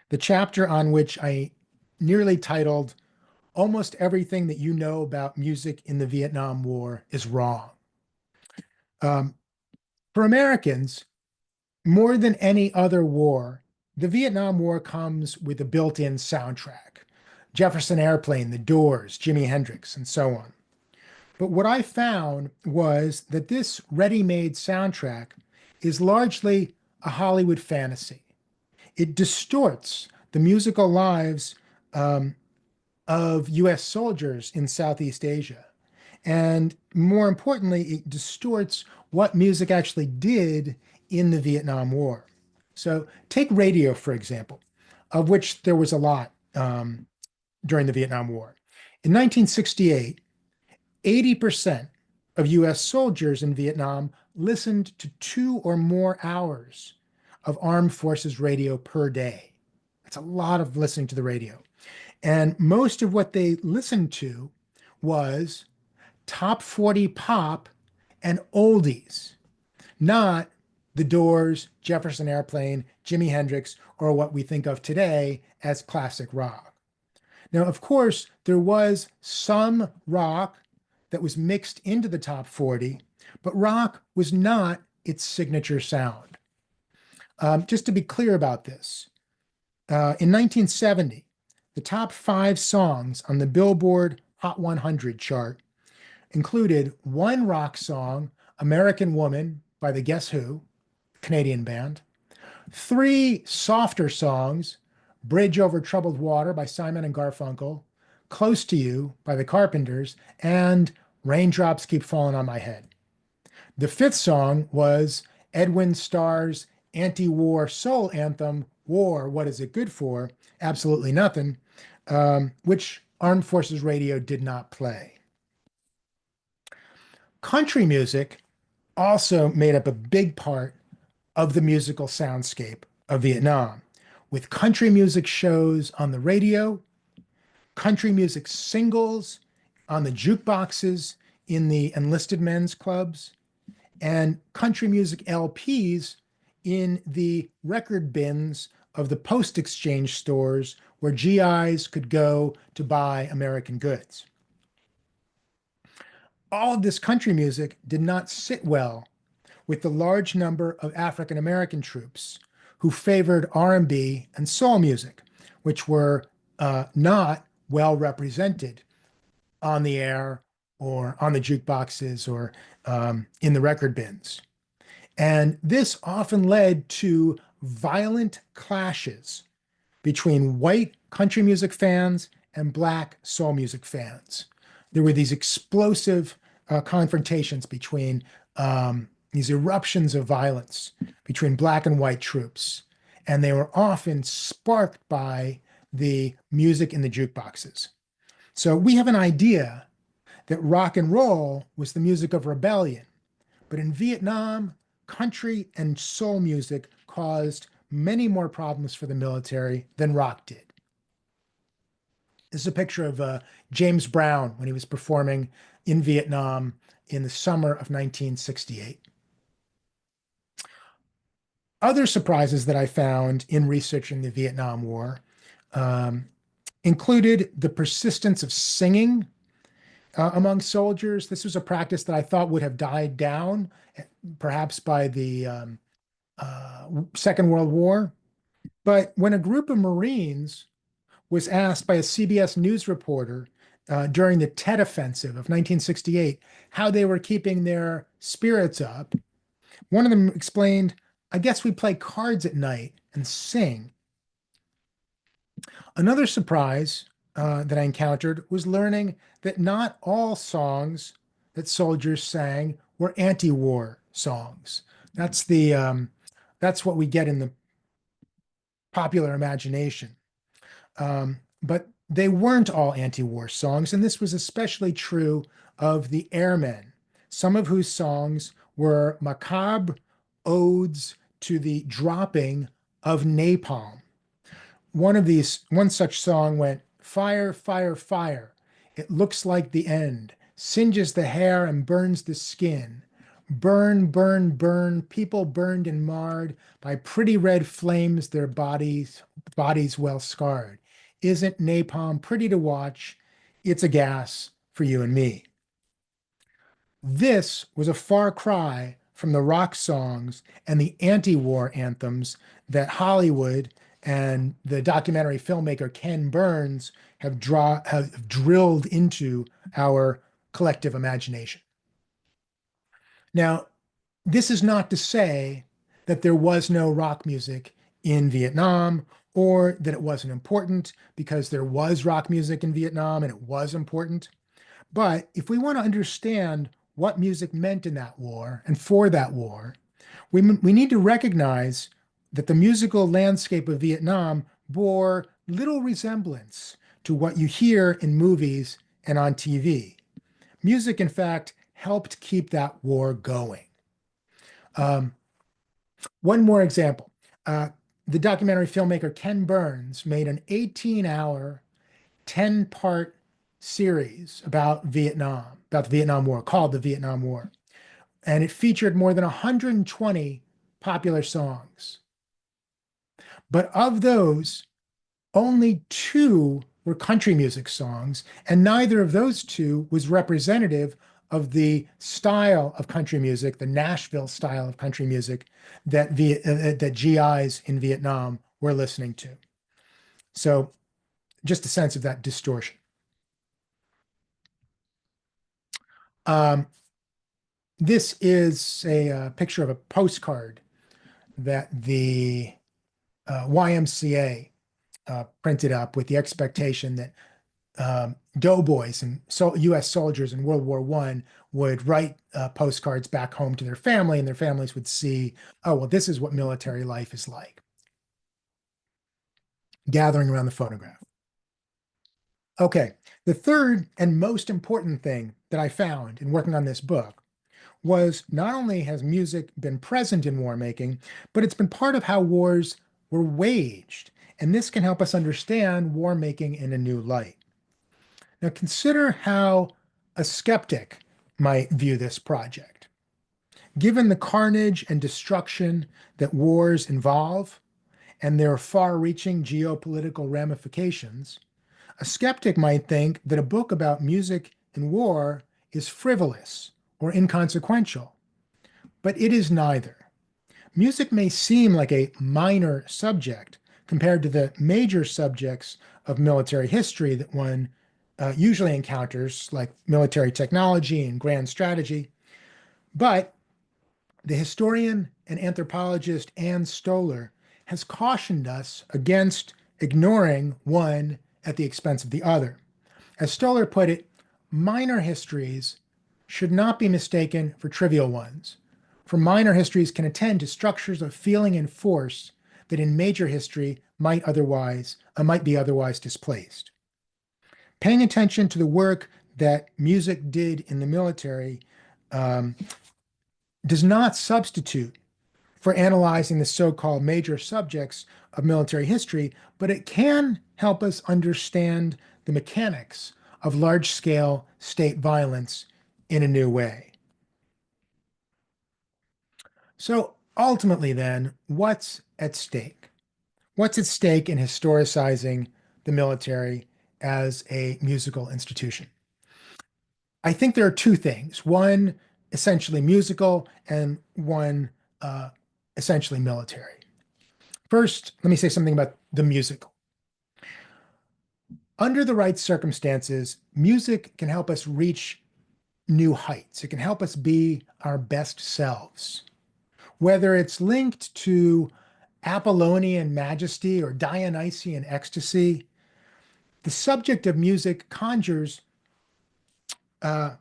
The chapter on which I nearly titled, "Almost Everything That You Know About Music in the Vietnam War is Wrong." For Americans, more than any other war, the Vietnam War comes with a built-in soundtrack: Jefferson Airplane, The Doors, Jimi Hendrix, and so on. But what I found was that this ready-made soundtrack is largely a Hollywood fantasy. It distorts the musical lives of US soldiers in Southeast Asia. And more importantly, it distorts what music actually did in the Vietnam War. So take radio, for example, of which there was a lot during the Vietnam War. In 1968, 80% of US soldiers in Vietnam listened to 2 or more hours of armed forces radio per day. That's a lot of listening to the radio. And most of what they listened to was top 40 pop and oldies, not The Doors, Jefferson Airplane, Jimi Hendrix, or what we think of today as classic rock. Now, of course, there was some rock that was mixed into the top 40, but rock was not its signature sound. Just to be clear about this, in 1970, the top 5 songs on the Billboard Hot 100 chart included one rock song, American Woman by the Guess Who, Canadian band, 3 softer songs, Bridge Over Troubled Water by Simon and Garfunkel, Close to You by the Carpenters, and Raindrops Keep Falling on My Head. The 5th song was Edwin Starr's anti-war soul anthem, War, What Is It Good For? Absolutely Nothing, which Armed Forces Radio did not play. Country music also made up a big part of the musical soundscape of Vietnam, with country music shows on the radio country music singles on the jukeboxes in the enlisted men's clubs, and country music LPs in the record bins of the post exchange stores where GIs could go to buy American goods. All of this country music did not sit well with the large number of African American troops who favored R&B and soul music, which were not well represented on the air or on the jukeboxes or in the record bins. And this often led to violent clashes between white country music fans and black soul music fans. There were these explosive confrontations between these eruptions of violence between black and white troops. And they were often sparked by the music in the jukeboxes. So we have an idea that rock and roll was the music of rebellion. But in Vietnam, country and soul music caused many more problems for the military than rock did. This is a picture of James Brown when he was performing in Vietnam in the summer of 1968. Other surprises that I found in researching the Vietnam War included the persistence of singing among soldiers. This was a practice that I thought would have died down, perhaps by the Second World War. But when a group of Marines was asked by a CBS News reporter during the Tet Offensive of 1968 how they were keeping their spirits up, one of them explained, "I guess we play cards at night and sing." Another surprise that I encountered was learning that not all songs that soldiers sang were anti-war songs. That's what we get in the popular imagination. But they weren't all anti-war songs, and this was especially true of the airmen, some of whose songs were macabre odes to the dropping of napalm. One such song went, "Fire, fire, fire. It looks like the end, singes the hair and burns the skin. Burn, burn, burn, people burned and marred by pretty red flames, their bodies well scarred. Isn't napalm pretty to watch? It's a gas for you and me." This was a far cry from the rock songs and the anti-war anthems that Hollywood and the documentary filmmaker Ken Burns have drilled into our collective imagination. Now, this is not to say that there was no rock music in Vietnam or that it wasn't important, because there was rock music in Vietnam and it was important. But if we want to understand what music meant in that war and for that war, we need to recognize that the musical landscape of Vietnam bore little resemblance to what you hear in movies and on TV. Music, in fact, helped keep that war going. One more example. The documentary filmmaker Ken Burns made an 18-hour, 10-part series about Vietnam, about the Vietnam War, called The Vietnam War. And it featured more than 120 popular songs. But of those, only 2 were country music songs, and neither of those 2 was representative of the style of country music, the Nashville style of country music that GIs in Vietnam were listening to. So just a sense of that distortion. This is a picture of a postcard that the YMCA printed up with the expectation that doughboys and U.S. soldiers in World War I would write postcards back home to their family, and their families would see, oh, well, this is what military life is like. Gathering around the phonograph. Okay, the third and most important thing that I found in working on this book was not only has music been present in war making, but it's been part of how wars were waged. And this can help us understand war making in a new light. Now consider how a skeptic might view this project. Given the carnage and destruction that wars involve and their far-reaching geopolitical ramifications, a skeptic might think that a book about music and war is frivolous or inconsequential, but it is neither. Music may seem like a minor subject compared to the major subjects of military history that one usually encounters, like military technology and grand strategy, but the historian and anthropologist Anne Stoler has cautioned us against ignoring one at the expense of the other. As Stoler put it, minor histories should not be mistaken for trivial ones, for minor histories can attend to structures of feeling and force that in major history might be otherwise displaced. Paying attention to the work that music did in the military does not substitute for analyzing the so-called major subjects of military history, but it can help us understand the mechanics of large-scale state violence in a new way. So ultimately then, what's at stake? What's at stake in historicizing the military as a musical institution? I think there are two things, one essentially musical and one essentially military. First, let me say something about the musical. Under the right circumstances, music can help us reach new heights. It can help us be our best selves. Whether it's linked to Apollonian majesty or Dionysian ecstasy, the subject of music conjures up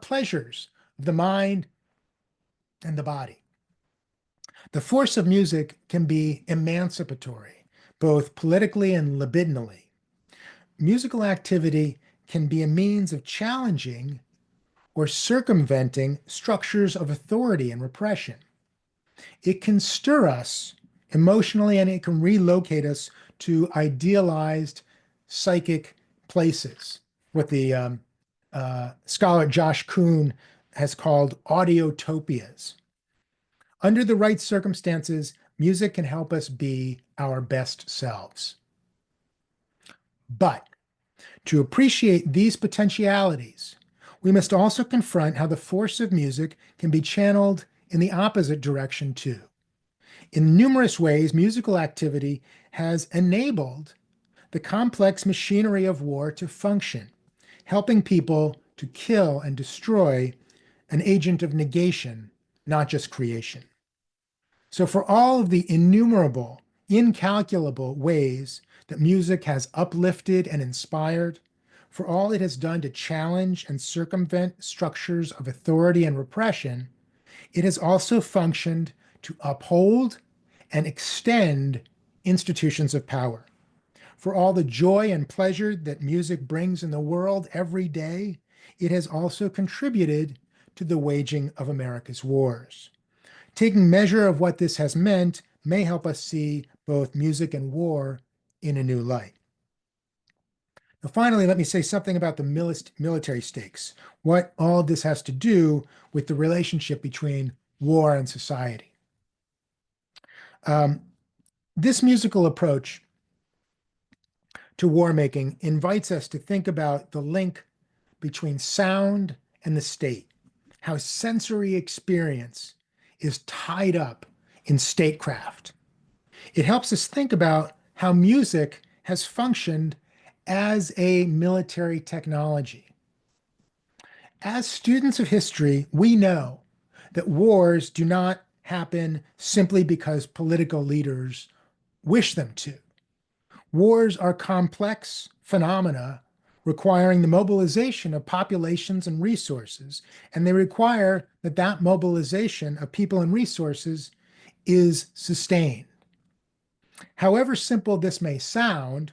pleasures of the mind and the body. The force of music can be emancipatory, both politically and libidinally. Musical activity can be a means of challenging or circumventing structures of authority and repression. It can stir us emotionally and it can relocate us to idealized psychic places, what the scholar Josh Kuhn has called audiotopias. Under the right circumstances, music can help us be our best selves. But to appreciate these potentialities, we must also confront how the force of music can be channeled in the opposite direction too. In numerous ways, musical activity has enabled the complex machinery of war to function, helping people to kill and destroy an agent of negation, not just creation. So for all of the innumerable, incalculable ways that music has uplifted and inspired, for all it has done to challenge and circumvent structures of authority and repression, it has also functioned to uphold and extend institutions of power. For all the joy and pleasure that music brings in the world every day, it has also contributed to the waging of America's wars. Taking measure of what this has meant may help us see both music and war in a new light. Now, finally, let me say something about the military stakes, what all of this has to do with the relationship between war and society. This musical approach to war making invites us to think about the link between sound and the state, how sensory experience is tied up in statecraft. It helps us think about how music has functioned as a military technology. As students of history, we know that wars do not happen simply because political leaders wish them to. Wars are complex phenomena requiring the mobilization of populations and resources, and they require that that mobilization of people and resources is sustained. However simple this may sound,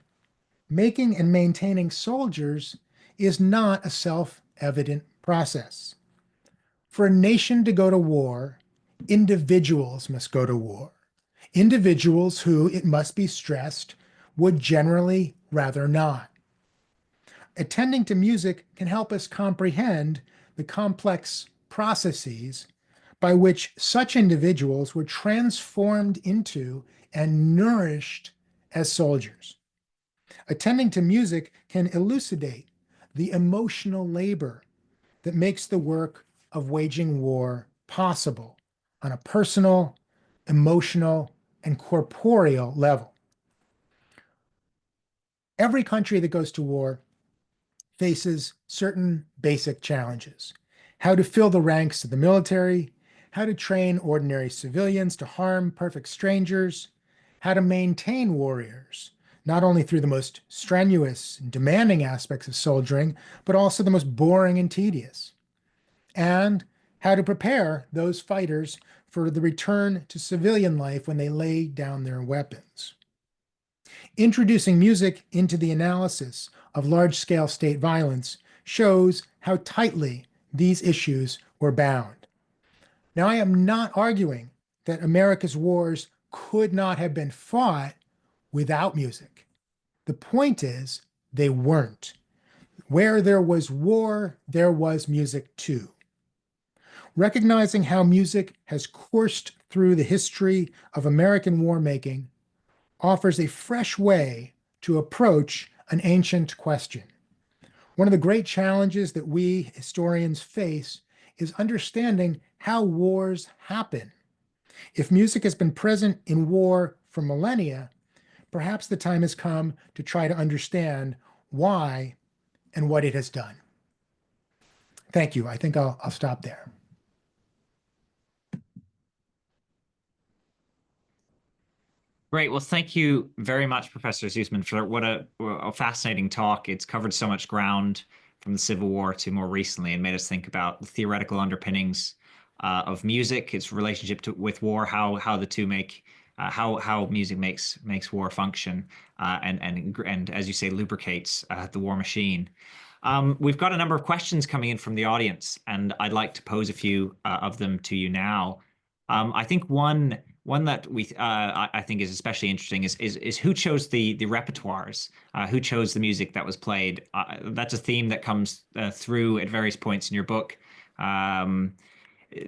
making and maintaining soldiers is not a self-evident process. For a nation to go to war, individuals must go to war. Individuals who, it must be stressed, would generally rather not. attending to music can help us comprehend the complex processes by which such individuals were transformed into and nourished as soldiers. Attending to music can elucidate the emotional labor that makes the work of waging war possible on a personal, emotional, and corporeal level. Every country that goes to war faces certain basic challenges: how to fill the ranks of the military, how to train ordinary civilians to harm perfect strangers, how to maintain warriors, not only through the most strenuous and demanding aspects of soldiering, but also the most boring and tedious, and how to prepare those fighters for the return to civilian life when they lay down their weapons. Introducing music into the analysis of large-scale state violence shows how tightly these issues were bound. Now, I am not arguing that America's wars could not have been fought without music. The point is, they weren't. Where there was war, there was music too. Recognizing how music has coursed through the history of American war making offers a fresh way to approach an ancient question. One of the great challenges that we historians face is understanding how wars happen. If music has been present in war for millennia, perhaps the time has come to try to understand why and what it has done. Thank you. I think I'll stop there. Great. Well, thank you very much, Professor Suisman, for what a fascinating talk. It's covered so much ground from the Civil War to more recently and made us think about the theoretical underpinnings of music, its relationship with war, how the two make how music makes war function, and as you say, lubricates the war machine. We've got a number of questions coming in from the audience, and I'd like to pose a few of them to you now. I think one that I think is especially interesting is who chose the repertoires, who chose the music that was played. That's a theme that comes through at various points in your book.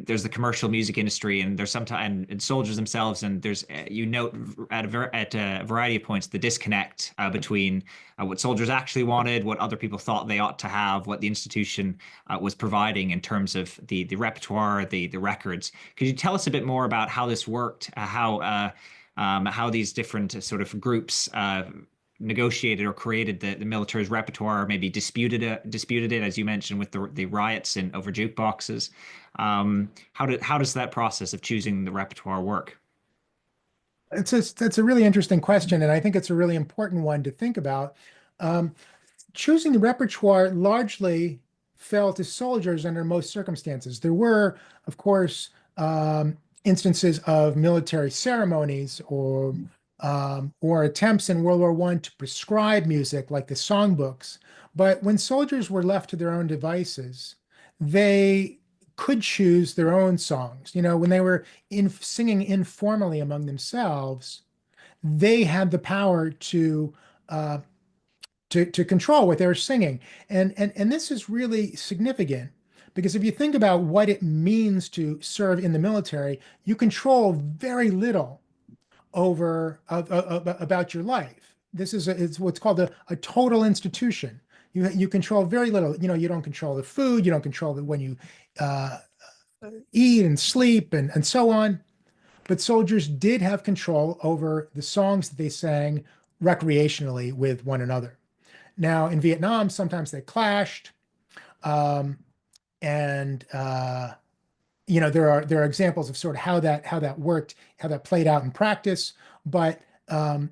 There's the commercial music industry, and there's sometimes and soldiers themselves, and there's you note at a variety of points the disconnect between what soldiers actually wanted, what other people thought they ought to have, what the institution was providing in terms of the repertoire, the records. Could you tell us a bit more about how this worked, how these different sort of groups negotiated or created the military's repertoire, or maybe disputed it, as you mentioned, with the riots in over jukeboxes? How does that process of choosing the repertoire work? That's a really interesting question, and I think it's a really important one to think about. Choosing the repertoire largely fell to soldiers under most circumstances. There were, of course, instances of military ceremonies or attempts in World War I to prescribe music, like the songbooks. But when soldiers were left to their own devices, they could choose their own songs. You know, when they were singing informally among themselves, they had the power to control what they were singing. And this is really significant, because if you think about what it means to serve in the military, you control very little over about your life. This is it's what's called a total institution. You control very little. You know, you don't control the food, you don't control when you eat and sleep and so on. But soldiers did have control over the songs that they sang recreationally with one another. Now, in Vietnam, sometimes they clashed, and you know, there are examples of sort of how that worked, how that played out in practice. But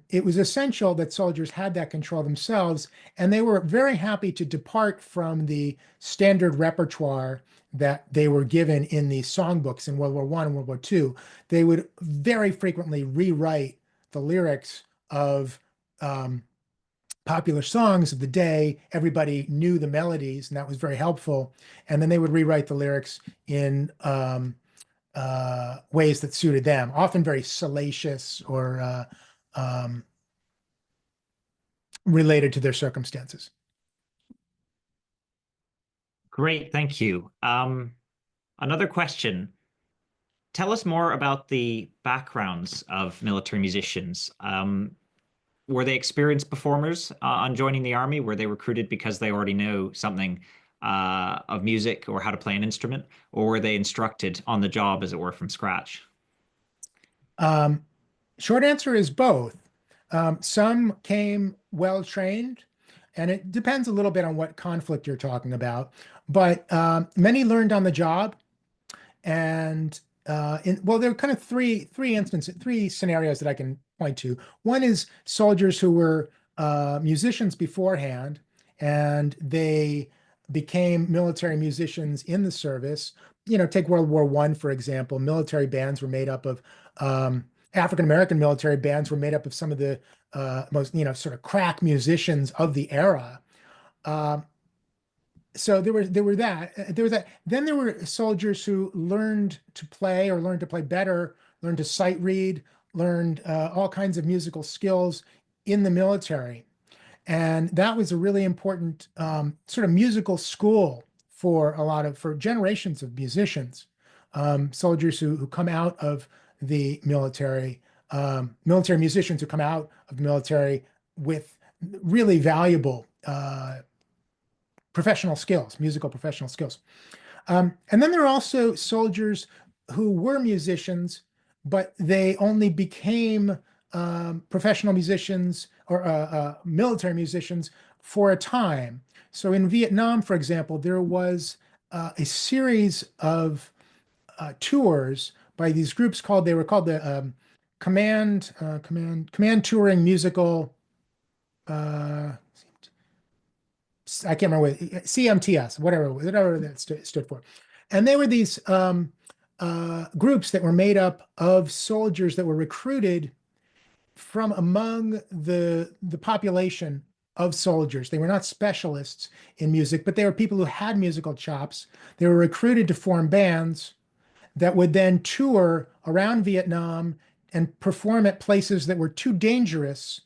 it was essential that soldiers had that control themselves, and they were very happy to depart from the standard repertoire that they were given in the songbooks in World War I and World War II. They would very frequently rewrite the lyrics of popular songs of the day. Everybody knew the melodies, and that was very helpful. And then they would rewrite the lyrics in ways that suited them, often very salacious or related to their circumstances. Great, thank you. Another question. Tell us more about the backgrounds of military musicians. Were they experienced performers on joining the army? Were they recruited because they already know something of music or how to play an instrument? Or were they instructed on the job, as it were, from scratch? Um, Short answer is both. Some came well trained, and it depends a little bit on what conflict you're talking about. But many learned on the job, and well, there are kind of three instances, three scenarios that I can point to. One is soldiers who were musicians beforehand, and they became military musicians in the service. Take World War I, for example. Military bands were made up of African American military bands were made up of some of the most, sort of crack musicians of the era. Uh, so there was that. Then there were soldiers who learned to play or learned to play better, learned to sight read, learned all kinds of musical skills in the military. And that was a really important sort of musical school for generations of musicians, soldiers who come out of the military, military musicians who come out of the military with really valuable professional skills, musical professional skills. And then there are also soldiers who were musicians, but they only became professional musicians or military musicians for a time. So in Vietnam, for example, there was a series of tours by these groups they were called the Command Touring Musical. I can't remember CMTS, whatever that stood for. And they were these groups that were made up of soldiers that were recruited from among the population of soldiers. They were not specialists in music, but they were people who had musical chops. They were recruited to form bands that would then tour around Vietnam and perform at places that were too dangerous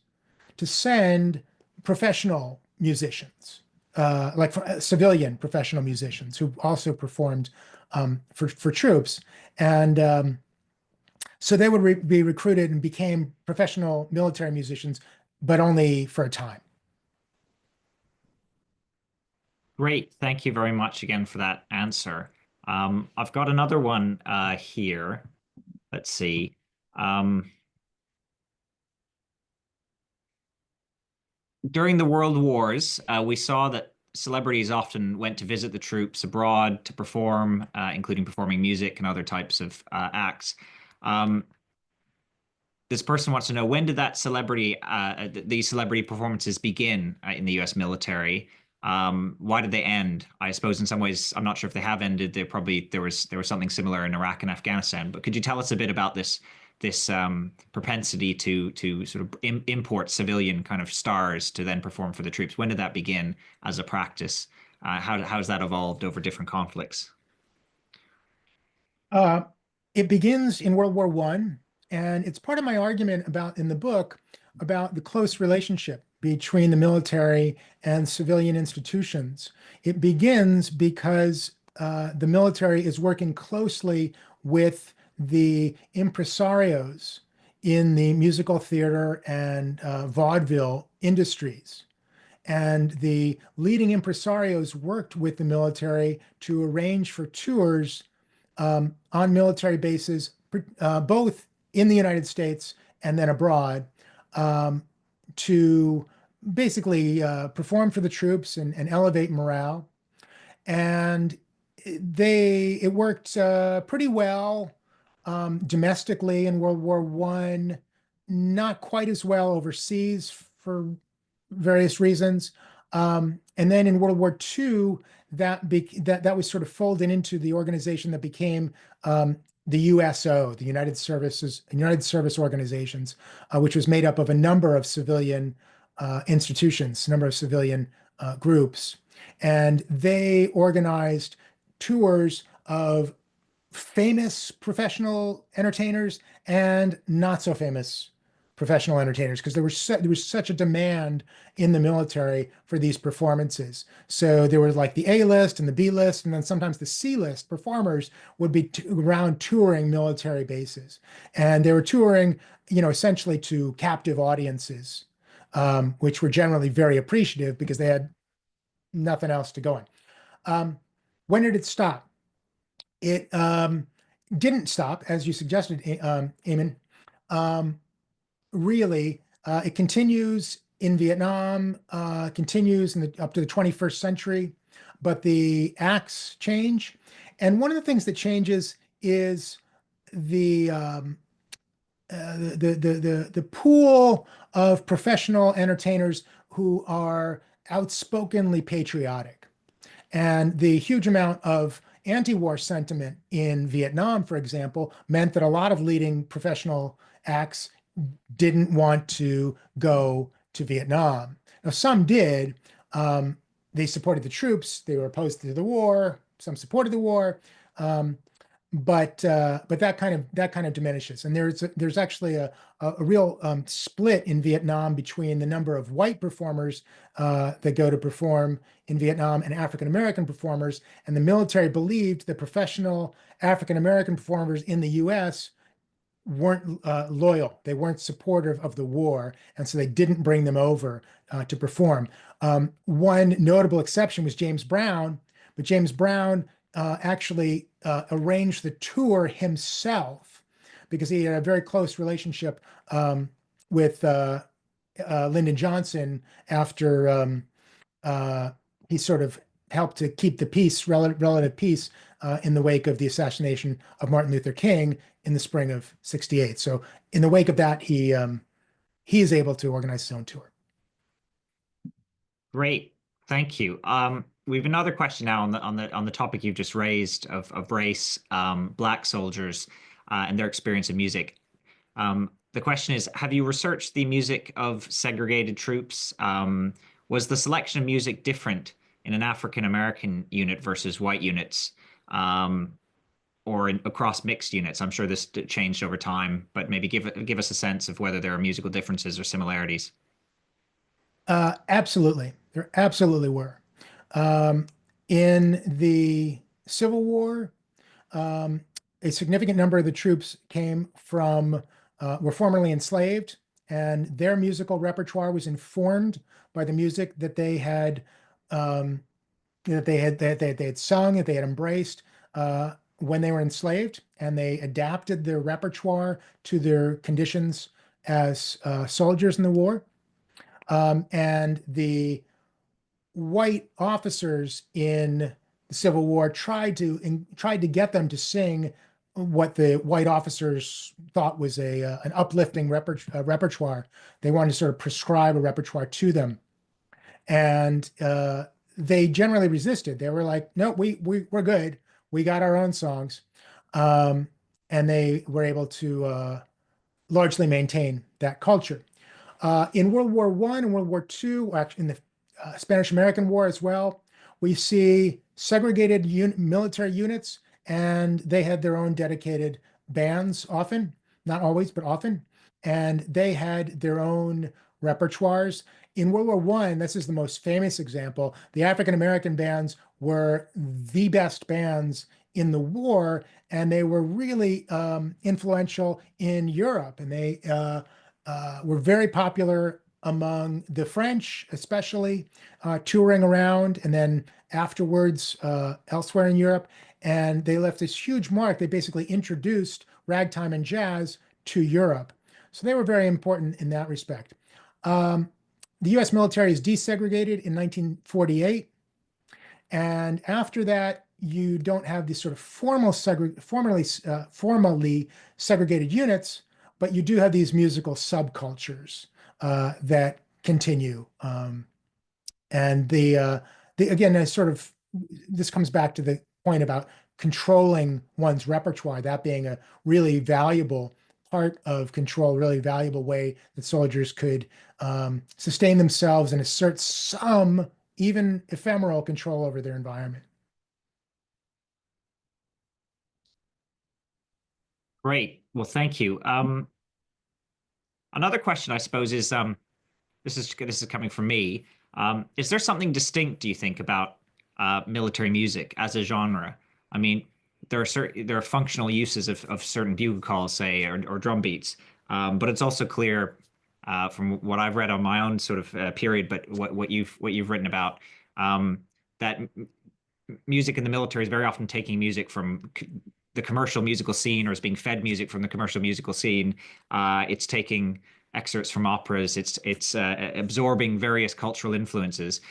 to send professional musicians, like civilian professional musicians who also performed for troops. And so they would be recruited and became professional military musicians, but only for a time. Great. Thank you very much again for that answer. I've got another one here. Let's see. During the World Wars, we saw that celebrities often went to visit the troops abroad to perform, including performing music and other types of acts. Um, this person wants to know, when did these celebrity performances begin in the U.S. military? Why did they end? I suppose in some ways, I'm not sure if they have ended. There was something similar in Iraq and Afghanistan. But could you tell us a bit about this propensity to sort of import civilian kind of stars to then perform for the troops? When did that begin as a practice? How has that evolved over different conflicts? Uh, it begins in World War I, and it's part of my argument in the book about the close relationship between the military and civilian institutions. It begins because the military is working closely with the impresarios in the musical theater and vaudeville industries. And the leading impresarios worked with the military to arrange for tours on military bases, both in the United States and then abroad, to basically perform for the troops and elevate morale. And it worked pretty well domestically in World War I, not quite as well overseas for various reasons. And then in World War II, that was sort of folded into the organization that became the USO, the United Service Organizations, which was made up of a number of civilian institutions, a number of civilian groups. And they organized tours of famous professional entertainers and not so famous professional entertainers because there was such a demand in the military for these performances. So there was like the A list and the B list, and then sometimes the C list performers would be around touring military bases, and they were touring, essentially to captive audiences, which were generally very appreciative because they had nothing else to go on. When did it stop? It didn't stop, as you suggested, Eamon. Um, really, it continues in Vietnam, continues up to the 21st century, but the acts change. And one of the things that changes is the the pool of professional entertainers who are outspokenly patriotic. And the huge amount of anti-war sentiment in Vietnam, for example, meant that a lot of leading professional acts didn't want to go to Vietnam. Now, some did. They supported the troops. They were opposed to the war. Some supported the war. Um, but that kind of diminishes. And there's actually a real split in Vietnam between the number of white performers that go to perform in Vietnam and African American performers. And the military believed that professional African American performers in the U.S. weren't loyal. They weren't supportive of the war, and so they didn't bring them over to perform. One notable exception was James Brown, but James Brown actually arranged the tour himself because he had a very close relationship with Lyndon Johnson after he sort of helped to keep the peace, relative peace, in the wake of the assassination of Martin Luther King in the spring of '68. So in the wake of that, he is able to organize his own tour. Great, thank you. We have another question now on the topic you've just raised of race, Black soldiers, and their experience of music. The question is, have you researched the music of segregated troops? Was the selection of music different in an African American unit versus white units, or across mixed units? I'm sure this changed over time, but maybe give us a sense of whether there are musical differences or similarities. Absolutely, there absolutely were. Um, in the Civil War, um, a significant number of the troops were formerly enslaved, and their musical repertoire was informed by the music that um, they had sung, that they had embraced when they were enslaved, and they adapted their repertoire to their conditions as soldiers in the war. And the white officers in the Civil War tried to get them to sing what the white officers thought was an uplifting repertoire. They wanted to sort of prescribe a repertoire to them, and they generally resisted. They were like, "No, we're good. We got our own songs," um, and they were able to largely maintain that culture. In World War I and World War II, actually in the Spanish-American War as well, we see segregated military units, and they had their own dedicated bands often, not always, but often, and they had their own repertoires. In World War I, this is the most famous example, the African-American bands were the best bands in the war, and they were really influential in Europe, and they were very popular among the French, especially touring around, and then afterwards elsewhere in Europe. And they left this huge mark. They basically introduced ragtime and jazz to Europe. So they were very important in that respect. Um, the US military is desegregated in 1948. And after that, you don't have these sort of formally segregated units, but you do have these musical subcultures that continue. And again, this comes back to the point about controlling one's repertoire, that being a really valuable part of control, really valuable way that soldiers could sustain themselves and assert some, even ephemeral, control over their environment. Great. Well, thank you. Another question, I suppose, is this is coming from me. Is there something distinct, do you think, about military music as a genre? I mean, there are functional uses of certain bugle calls, say, or drum beats, but it's also clear from what I've read on my own sort of period, but what you've written about that music in the military is very often taking music from the commercial musical scene or is being fed music from the commercial musical scene. It's taking excerpts from operas. It's absorbing various cultural influences.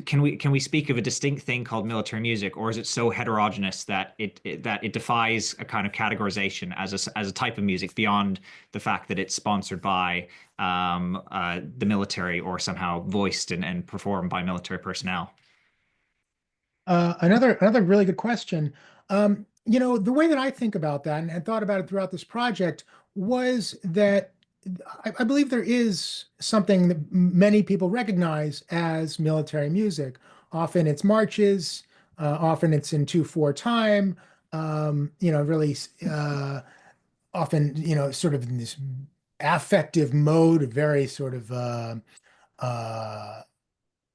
Can we speak of a distinct thing called military music, or is it so heterogeneous that it defies a kind of categorization as a type of music beyond the fact that it's sponsored by the military or somehow voiced and performed by military personnel? Another really good question. The way that I think about that and thought about it throughout this project was that I believe there is something that many people recognize as military music. Often it's marches, often it's in 2/4 time, really often, sort of in this affective mode, very sort of uh,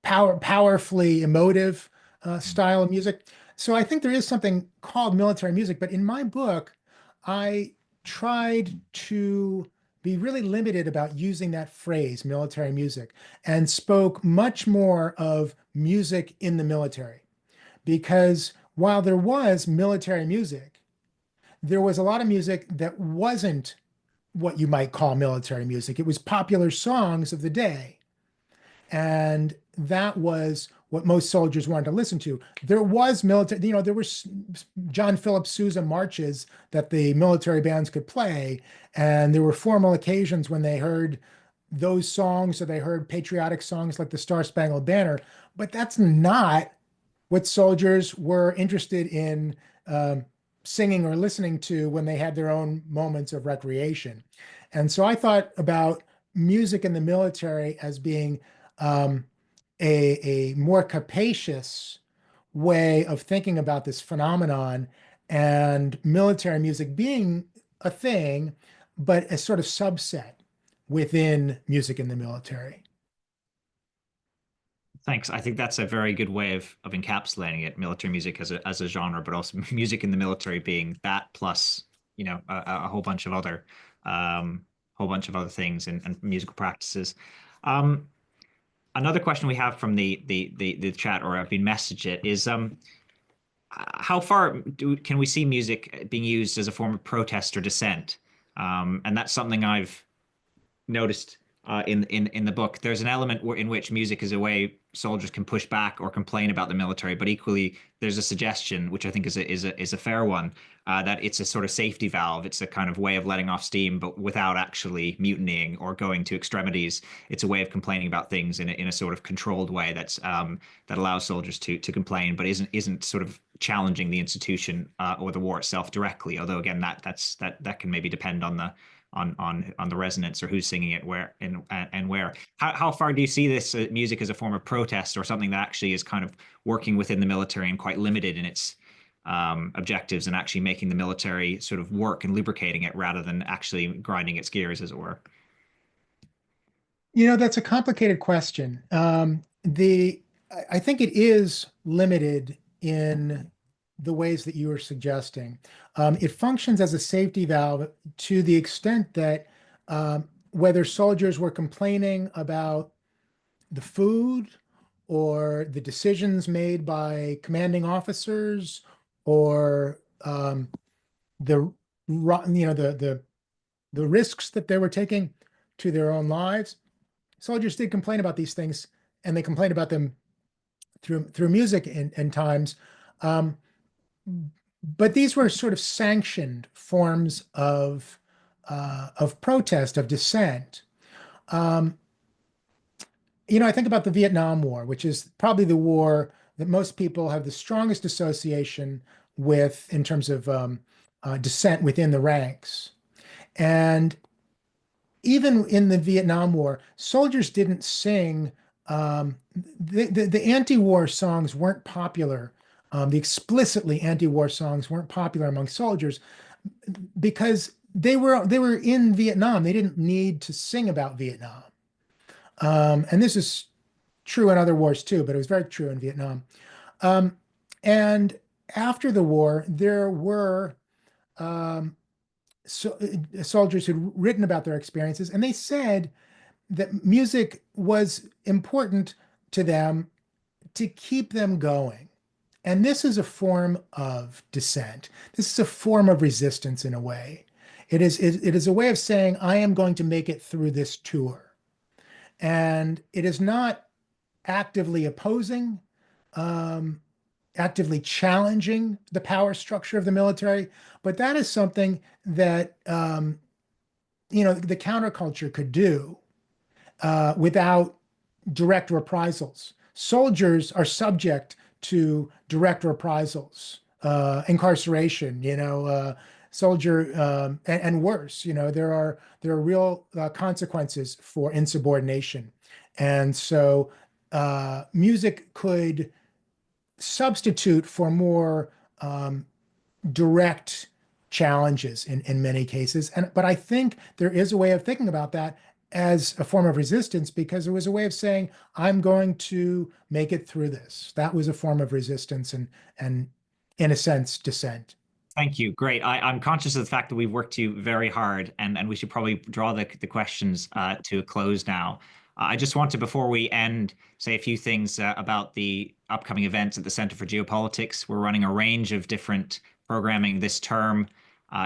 powerfully emotive style of music. So I think there is something called military music, but in my book, I tried to be really limited about using that phrase, military music, and spoke much more of music in the military. Because while there was military music, there was a lot of music that wasn't what you might call military music. It was popular songs of the day. And that was what most soldiers wanted to listen to. There was military, there were John Philip Sousa marches that the military bands could play. And there were formal occasions when they heard those songs or they heard patriotic songs like the Star Spangled Banner. But that's not what soldiers were interested in singing or listening to when they had their own moments of recreation. And so I thought about music in the military as being um, a more capacious way of thinking about this phenomenon, and military music being a thing, but a sort of subset within music in the military. Thanks. I think that's a very good way of encapsulating it, military music as a genre, but also music in the military being that plus, a whole bunch of other things and musical practices. Um, Another question we have from the chat, or I've been messaged it, is how far can we see music being used as a form of protest or dissent? And that's something I've noticed in the book. There's an element in which music is a way soldiers can push back or complain about the military, but equally there's a suggestion, which I think is a fair one, that it's a sort of safety valve. It's a kind of way of letting off steam, but without actually mutinying or going to extremities. It's a way of complaining about things in a sort of controlled way that allows soldiers to complain, but isn't sort of challenging the institution or the war itself directly. Although again, that can maybe depend on the resonance or who's singing it where and where. How far do you see this music as a form of protest or something that actually is kind of working within the military and quite limited in its objectives and actually making the military sort of work and lubricating it rather than actually grinding its gears, as it were? That's a complicated question. I think it is limited in the ways that you were suggesting. It functions as a safety valve to the extent that whether soldiers were complaining about the food or the decisions made by commanding officers or the the risks that they were taking to their own lives, soldiers did complain about these things, and they complained about them through music in times. Um, but these were sort of sanctioned forms of protest, of dissent. Um, I think about the Vietnam War, which is probably the war that most people have the strongest association with in terms of dissent within the ranks. And even in the Vietnam War, soldiers didn't sing. The anti-war songs weren't popular. The explicitly anti-war songs weren't popular among soldiers because they were in Vietnam. They didn't need to sing about Vietnam. And this is true in other wars too, but it was very true in Vietnam. Um, and after the war, there were um, soldiers who'd written about their experiences, and they said that music was important to them to keep them going. And this is a form of dissent. This is a form of resistance in a way. It is a way of saying, I am going to make it through this tour. And it is not actively opposing, um, actively challenging the power structure of the military, but that is something that the counterculture could do without direct reprisals. Soldiers are subject to direct reprisals, incarceration, soldier, and worse. There are real consequences for insubordination, and so music could substitute for more direct challenges in many cases. But I think there is a way of thinking about that as a form of resistance, because it was a way of saying, I'm going to make it through this. That was a form of resistance and in a sense, dissent. Thank you. Great. I'm conscious of the fact that we've worked you very hard, and we should probably draw the questions to a close now. I just want to, before we end, say a few things about the upcoming events at the Center for Geopolitics. We're running a range of different programming this term,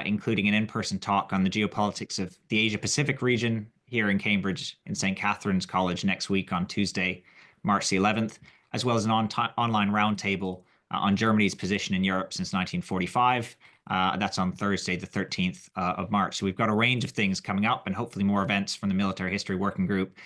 including an in-person talk on the geopolitics of the Asia Pacific region here in Cambridge in St. Catherine's College next week on Tuesday, March the 11th, as well as an online roundtable on Germany's position in Europe since 1945. That's on Thursday, the 13th of March. So we've got a range of things coming up, and hopefully more events from the Military History Working Group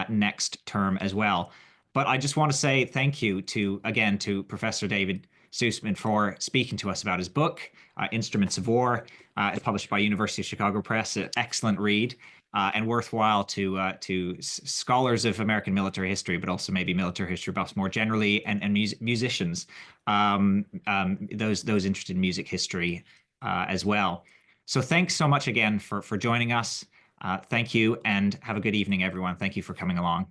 next term as well. But I just want to say thank you again to Professor David Suisman for speaking to us about his book, Instruments of War. It's published by University of Chicago Press. An excellent read. And worthwhile to scholars of American military history, but also maybe military history buffs more generally, and musicians, those interested in music history as well. So thanks so much again for joining us. Thank you, and have a good evening, everyone. Thank you for coming along.